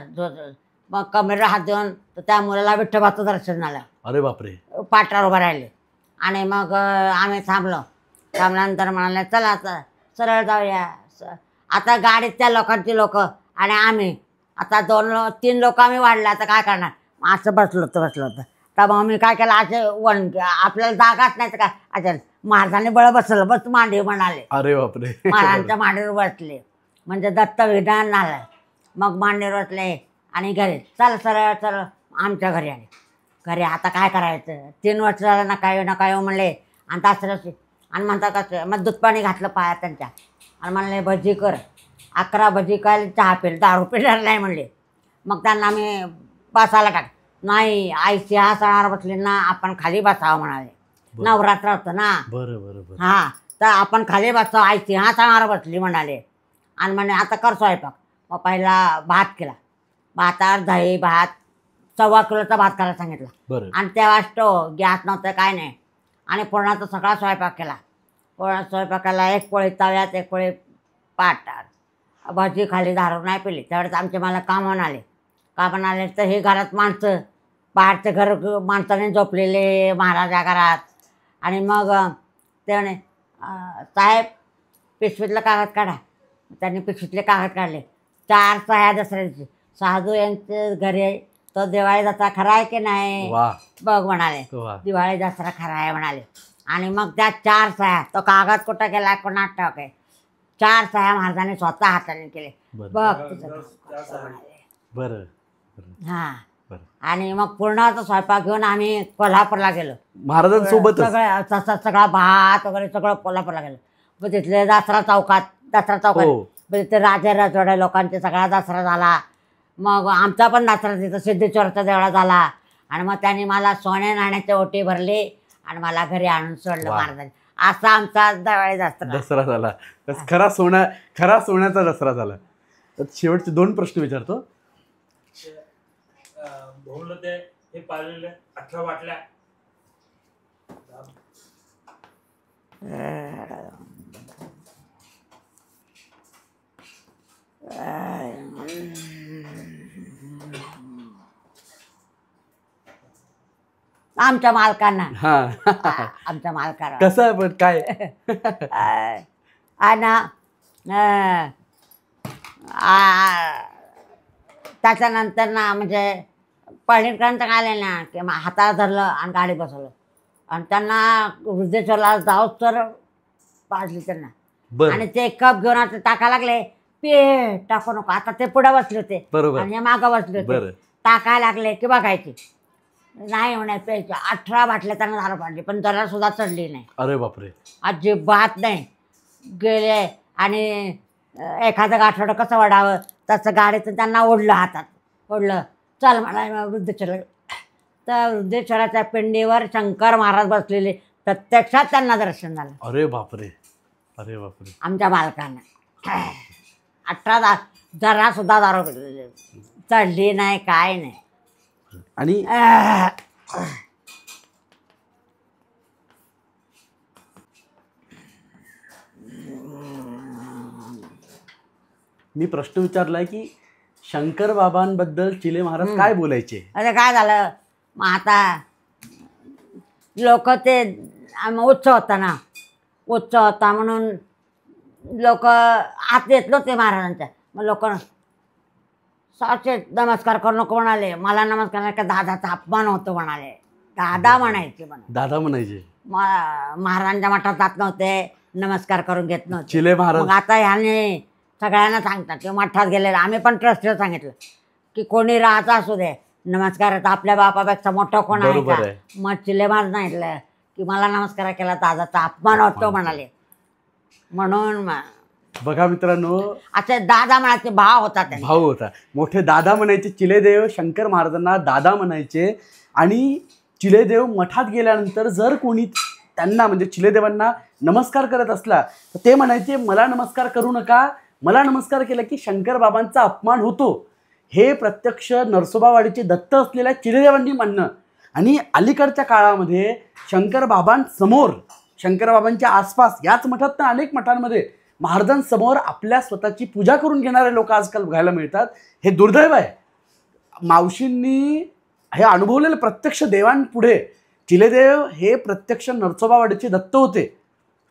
मग कमरेला हात देऊन तर त्या मुलाला विठ्ठोबाचं दर्शन झालं. अरे बापरे. पाटावर उभं राहिले. आणि मग आम्ही थांबल्यानंतर म्हणाले चला आता सरळ जाऊया. आता गाडीत त्या लोकांची लोक आणि आम्ही आता 2-3 लोक आम्ही वाढले. आता काय करणार, असं बसलो होतं. तर मग मी काय केलं, असे आपल्याला जागाच नाही तर काय, अच्छा महाराजांनी बळ बसलं, बस मांडी म्हणाले. अरे बापरे. महाराजांच्या मांडीवर बसले म्हणजे दत्त विधान झालं. मग मांडीवर बसले आणि घरी सरळ आमच्या घरी आले. घरी आता काय करायचं, 3 वर्ष झालं नका येऊ म्हणले. आणि दसऱ्याची आणि म्हणतात कसं, मग दूध पाणी घातलं पाया त्यांच्या आणि म्हणले भजी कर. 11 भजी काय चहा पेल, दारू पिणार नाही म्हणले. मग त्यांना मी बसायला टाक, नाही आई सिंहासनावर बसले ना आपण खाली बसावं म्हणाले. नवरात्र होतं ना. बरोबर. हां, तर आपण खाली बसावं, आई सिंहासनावर बसली म्हणाले. आणि म्हणे आता कर स्वयंपाक. मग पहिला भात केला, भातावर दही भात 1.25 किलोचा भात करायला सांगितला. आणि तेव्हा स्टोव गॅस नव्हतं काय नाही. आणि पुरणाचा सगळा स्वयंपाक केला. स्वयंपाकाला 1 पोळी तव्यात, 1 पोळी पाटात, भजी खाली दारू नाही पिली. त्यावेळेस आमचे मला कामावून आले तर हे घरात माणसं, बाहेरचं घर माणसाने झोपलेले महाराजा घरात. आणि मग ते म्हणे साहेब पिशवीतलं कागद काढा. त्यांनी पिशवीतले कागद काढले. 4 सह्या दसऱ्याची. साधू यांचे घरी तो दिवाळी दसरा खरा आहे की नाही बघ म्हणाले. दिवाळी दसरा खरा आहे म्हणाले. आणि मग त्या 4 सह्या, तो कागद कुठं गेला कोणात ठाऊक आहे, 4 सह्या महाराजांनी स्वतः हाताने केले. बघ तुझं बरं. हां. आणि मग पूर्णाचा स्वयंपाक घेऊन आम्ही कोल्हापूरला गेलो महाराजांसोबत. सगळा भात वगैरे सगळं कोल्हापूरला गेलो. मग तिथले दसरा चौकात तिथे राजे राजवाड्या लोकांचे सगळा दसरा झाला. मग आमचा पण दसरा तिथं सिद्धेश्वरचा देवळा झाला. आणि मग त्यांनी मला सोन्या नाण्याचे ओटी भरले आणि मला घरी आणून सोडलं महाराजांनी. असा आमचा दिवाळी दसरा झाला. खरा सोन्याचा दसरा झाला. शेवटचे 2 प्रश्न विचारतो. हे पाळलेले 18 वाटल्या. आमच्या मालकांना. आमच्या मालकाला कसं पण काय त्याच्यानंतर ना म्हणजे पळणीकरांचं काय आले ना की हाताला धरलं आणि गाडी बसवलं. आणि त्यांना वृद्धेश्वरला जाऊच तर पाजली त्यांना. बरं. आणि ते कप घेऊन आता टाका लागले, पे टाकू नको. आता ते पुढे बसले होते बरोबर. आणि मागं बसले बरं. होते. टाकायला लागले की बघायचे, नाही म्हणे प्यायचे. 18 बाटल्या त्यांना दारू पाडली, पण जरा सुद्धा चढली नाही. अरे बापरे. अजिबात नाही. गेले आणि एखादं गाठोडं कसं वडावं तसं गाडीतून त्यांना ओढलं, हातात ओढलं. चल म्हणा वृद्धेश्वर. तर वृद्धेश्वराच्या पिंडीवर शंकर महाराज बसलेले, प्रत्यक्षात त्यांना दर्शन झालं. अरे बापरे. अरे बापरे. आमच्या मालकांना 18 जरा सुद्धा दारू चढली नाही, काय नाही. आणि मी प्रश्न विचारलाय की शंकर बाबांबद्दल चिले महाराज काय बोलायचे. अरे काय झालं मग आता, लोक ते उत्सव होता ना, उत्सव होता म्हणून लोक आत येत नव्हते महाराजांच्या. मग लोक साचे नमस्कार करू नको म्हणाले. मला नमस्कार नाही का, दादाचा अपमान होतो म्हणाले. दादा म्हणायचे म्हणे. दादा म्हणायचे. महाराजांच्या मठात जात नव्हते, नमस्कार करून घेत नव्हते चिले महाराज. मग आता ह्याने सगळ्यांना सांगतात की मठात गेलेलं. आम्ही पण ट्रस्टला सांगितलं की कोणी राहायचं असू दे, नमस्कार तर आपल्या बापापेक्षा मोठं कोण आहे बरोबर का. आहे. मग चिले महाराज सांगितलं की मला नमस्कार केला, दादाचा अपमान होतो म्हणाले. म्हणून बघा मित्रांनो, अच्छा दादा म्हणायचे, भाव होता त्यांना. भाऊ होता, मोठे दादा म्हणायचे. चिलेदेव शंकर महाराजांना दादा म्हणायचे. आणि चिलेदेव मठात गेल्यानंतर जर कोणी त्यांना म्हणजे चिलेदेवांना नमस्कार करत असला तर ते म्हणायचे, मला नमस्कार करू नका, मला नमस्कार केला की शंकर बाबांचा अपमान होतो. हे प्रत्यक्ष नरसोबावाडीचे दत्त असलेल्या चिलेदेवांनी म्हणणं. आणि अलीकडच्या काळामध्ये शंकर बाबांसमोर, शंकर बाबांच्या आसपास, याच मठात तर अनेक मठांमध्ये महाराजांसमोर आपल्या स्वतःची पूजा करून घेणारे लोक आजकाल बघायला मिळतात. हे दुर्दैव आहे. मावशींनी हे अनुभवलेलं प्रत्यक्ष देवांपुढे. चिलेदेव हे प्रत्यक्ष नरसोबावाडीचे दत्त होते.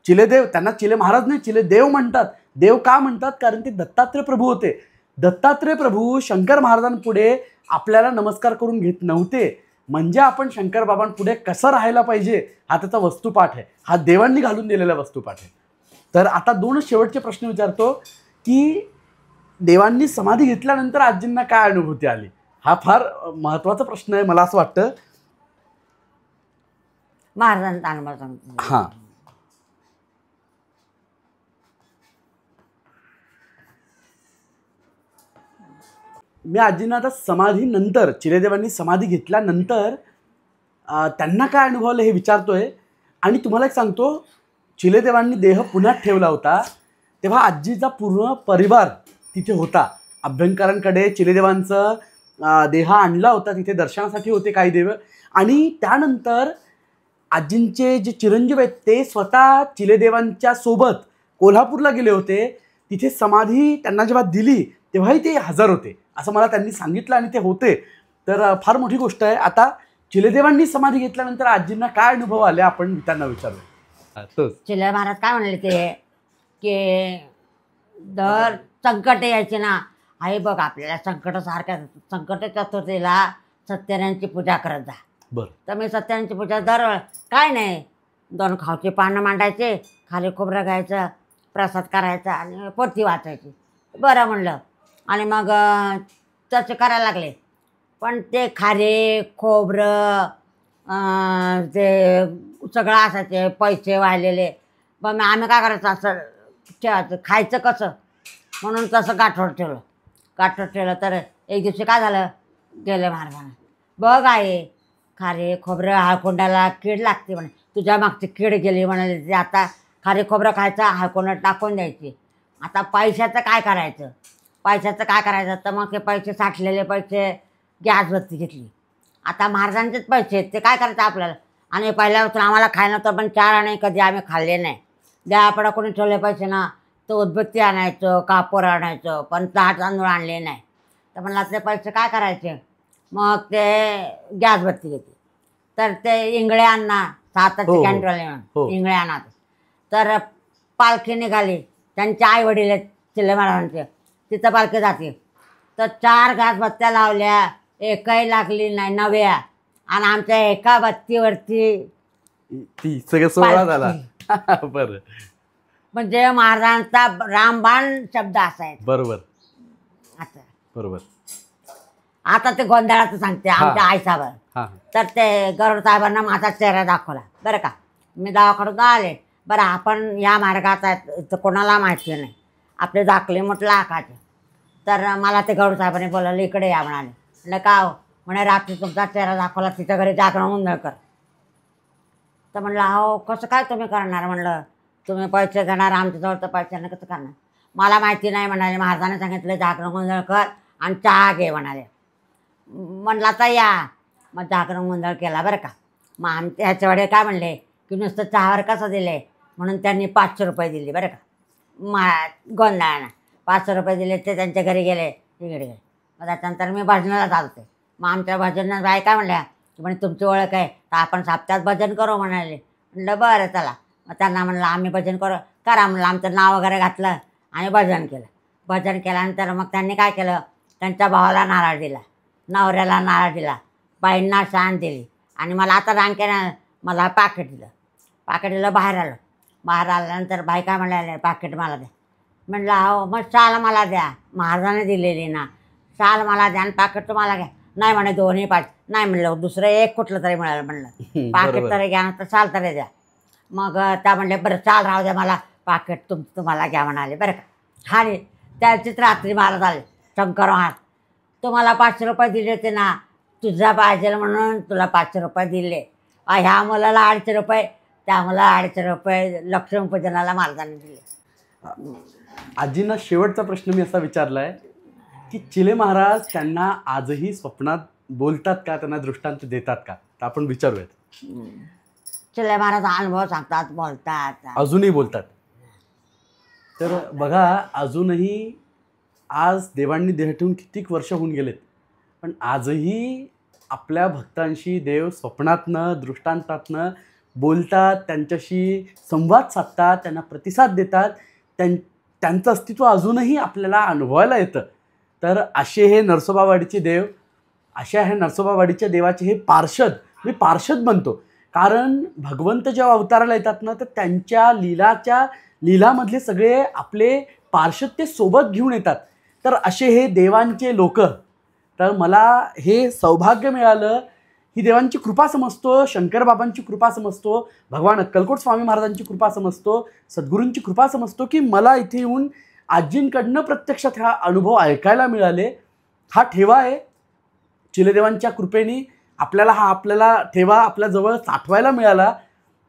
चिलेदेव, त्यांना चिले महाराज नाही, चिलेदेव म्हणतात. देव का म्हणतात, कारण ते दत्तात्रय प्रभू होते. दत्तात्रय प्रभू शंकर महाराजांपुढे आपल्याला नमस्कार करून घेत नव्हते. म्हणजे आपण शंकर बाबांपुढे कसं राहायला पाहिजे हा त्याचा वस्तुपाठ आहे. हा देवांनी घालून दिलेला वस्तुपाठ आहे. तर आता 2 शेवटचे प्रश्न विचारतो की देवांनी समाधी घेतल्यानंतर आजींना काय अनुभूती आली. हा फार महत्त्वाचा प्रश्न आहे मला असं वाटतं. महाराजांचा अनुभव सांगतो. हां, मी आजींना आता समाधीनंतर, चिलेदेवांनी समाधी घेतल्यानंतर त्यांना काय अनुभवलं हे विचारतोय. आणि तुम्हाला एक सांगतो, चिलेदेवांनी देह पुण्यात ठेवला होता तेव्हा आजीचा पूर्ण परिवार तिथे होता. अभ्यंकरांकडे चिलेदेवांचं देह आणला होता, तिथे दर्शनासाठी होते काही देव. आणि त्यानंतर आजींचे जे चिरंजीव आहेत ते स्वतः चिलेदेवांच्या सोबत कोल्हापूरला गेले होते. तिथे समाधी त्यांना जेव्हा दिली तेव्हाही ते हजर होते असं मला त्यांनी सांगितलं आणि ते होते. तर फार मोठी गोष्ट आहे. आता चिलेदेवांनी समाधी घेतल्यानंतर आजींना काय अनुभव आले आपण त्यांना विचारू. चिले महाराज काय म्हणले ते की दर संकट यायचे ना, आई बघ आपल्याला संकट सारख्या संकट चतुर्थीला सत्यनारायणची पूजा करत जा. बरं. तर मी सत्यनारायणची पूजा दर काय नाही, 2 खावचे पानं मांडायचे, खाली खोबरं घ्यायचं, प्रसाद करायचा आणि पोथी वाचायची. बरं म्हणलं आणि मग तसे करायला लागले. पण ते खारे खोबरं ते सगळं असायचे, पैसे वाहिलेले. मग आम्ही काय करायचं, असं ठेवायचं, खायचं कसं म्हणून तसं गाठोड ठेवलं. तर एक दिवशी काय झालं, गेले महाराजांना, बघ आहे खारे खोबरं हाळकोंडाला कीड लागते म्हणे, तुझ्या मागची कीड गेली म्हणाले. ते आता खारे खोबरं खायचं, हाळकोंडात टाकून द्यायची. आता पैशाचं काय करायचं तर मग ते पैसे साठलेले पैसे गॅस बत्ती घेतली. आता महाराजांचेच पैसे आहेत, ते काय करायचं आपल्याला. आणि पहिल्यापासून आम्हाला खायला तर पण 4 आणे कधी आम्ही खाल्ले नाही. द्यापडा कोणी ठेवले पैसे ना, तर उदबत्ती आणायचं, कापूर आणायचं, पण 10 तांदूळ आणले नाही. तर म्हणलं ते पैसे काय करायचे, मग ते गॅस बत्ती घेतली. तर ते इंगळे अण्णा 7चे कॅन्टरवाले म्हणून इंगळे अण्णा, तर पालखी निघाली, त्यांचे आई वडील आहेत चिले महाराजांचे, तिथं पालखी जाते. तर 4 गॅस बत्त्या लावल्या, एकही लागली नाही, नव्या. आणि आमच्या एका बत्तीवरती ती सगळं सोहळा झाला. बरं. म्हणजे महाराजांचा रामबाण शब्द असायचा. बरोबर आता बरोबर. आता ते गोंधळाचं सांगते आमच्या आईसाहेब. हां तर ते गरुड साहेबांना माझा चेहरा दाखवला बरं का. मी दवाखान्यात आले. बरं आपण या मार्गात आहेत तर कोणाला माहिती नाही. आपले दाखले म्हटलं आकाचे. तर मला ते गरुड साहेबांनी बोलावलं इकडे या म्हणाले. म्हटलं का हो? म्हणे रात्री तुमचा चेहरा दाखवला तिच्या घरी जागरण गोंधळ कर. तर म्हणलं अहो कसं काय तुम्ही करणार. म्हणलं तुम्ही पैसे घेणार आमच्याजवळ तर पैशाने कसं करणार. मला माहिती नाही म्हणाले. महाराजांनी सांगितलं जागरण गोंधळ कर आणि चहा घे म्हणाले. म्हणलं आता या. मग जागरण गोंधळ केला बरं का. मग आमच्या ह्याच्या वेळे काय म्हणले की नुसतं चहावर कसं दिले म्हणून त्यांनी 500 रुपये दिले बरं का. गोंधळानं 500 रुपये दिले. ते त्यांच्या घरी गेले तिकडे गेले. मग त्याच्यानंतर मी भजनाला चालते. मग आमच्या भजनात बाई काय म्हणल्या की म्हणे तुमची ओळख आहे तर आपण साप्त्यात भजन करू म्हणाले. म्हणलं बरं चला. मग त्यांना म्हणलं आम्ही भजन करा म्हणलं. आमचं नाव वगैरे घातलं आणि भजन केलं. भजन केल्यानंतर मग त्यांनी काय केलं त्यांच्या भावाला नारळ दिला, नवऱ्याला नारळ दिला, बाईंना शान दिली आणि मला आता रांकेनं मला पाकिट दिलं. पाकिट दिलं बाहेर आलं. बाहेर आल्यानंतर बाई काय म्हणाले पाकिट मला द्या. म्हटलं अहो मग शाल मला द्या. महाराजाने दिलेली ना शाल मला द्या आणि पाकिट तुम्हाला घ्या. नाही म्हणे दोन्ही पाच. नाही म्हणलं दुसरं एक कुठलं तरी मिळालं. म्हणलं पाकिट तरी घ्या ना तर शाल तरी द्या. मग त्या म्हणले बरं शाल राहू द्या मला पाकिट तुम्हाला घ्या म्हणाले बरं का. आणि त्याचीच रात्री महाराज आले शंकर महाराज. तुम्हाला 500 रुपये दिले होते ना तुझा पाहिजे म्हणून तुला 500 रुपये दिले. ह्या मुलाला 250 रुपये त्या मुलाला 250 रुपये लक्ष्मीपूजनाला महाराजांनी दिले. आजींना शेवटचा प्रश्न मी असा विचारला आहे की चिले महाराज त्यांना आजही स्वप्नात बोलतात का, त्यांना दृष्टांत देतात का, तर आपण विचारूयात. चिले महाराज अनुभव सांगतात बोलतात अजूनही बोलतात. तर बघा अजूनही आज देवांनी देह ठेवून कित्येक वर्ष होऊन गेलेत पण आजही आपल्या भक्तांशी देव स्वप्नातनं दृष्टांतातनं बोलतात, त्यांच्याशी संवाद साधतात, त्यांना प्रतिसाद देतात. त्यांचं अस्तित्व अजूनही आपल्याला अनुभवायला येतं. तर असे हे नरसोबावाडीचे देव, अशा ह्या नरसोबावाडीच्या देवाचे हे पार्षद, मी पार्षद बनतो कारण भगवंत जेव्हा अवताराला येतात ना तर त्यांच्या लीलामधले सगळे आपले पार्षद ते सोबत घेऊन येतात. तर असे हे देवांचे लोक. तर मला हे सौभाग्य मिळालं, ही देवांची कृपा समजतो, शंकरबाबांची कृपा समजतो, भगवान अक्कलकोट स्वामी महाराजांची कृपा समजतो, सद्गुरूंची कृपा समजतो की मला इथे येऊन आजींकडनं प्रत्यक्षात हा अनुभव ऐकायला मिळाले. हा ठेवा आहे चिलेदेवांच्या कृपेने आपल्याला ठेवा आपल्याजवळ साठवायला मिळाला.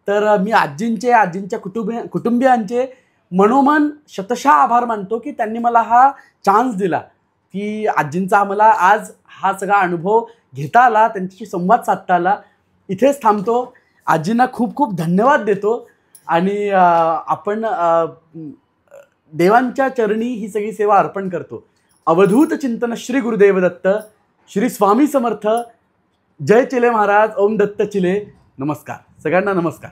तर मी आजींच्या कुटुंबियांचे मनोमन शतशः आभार मानतो की त्यांनी मला हा चान्स दिला की आजींचा आम्हाला आज हा सगळा अनुभव घेता आला, त्यांच्याशी संवाद साधता आला. इथेच थांबतो. आजींना खूप खूप धन्यवाद देतो आणि आपण देवांच्या चरणी ही सगळी सेवा अर्पण करतो. अवधूत चिंतन श्री गुरुदेव दत्त, श्री स्वामी समर्थ, जय चिले महाराज, ओम दत्त चिले. नमस्कार सगळ्यांना. नमस्कार.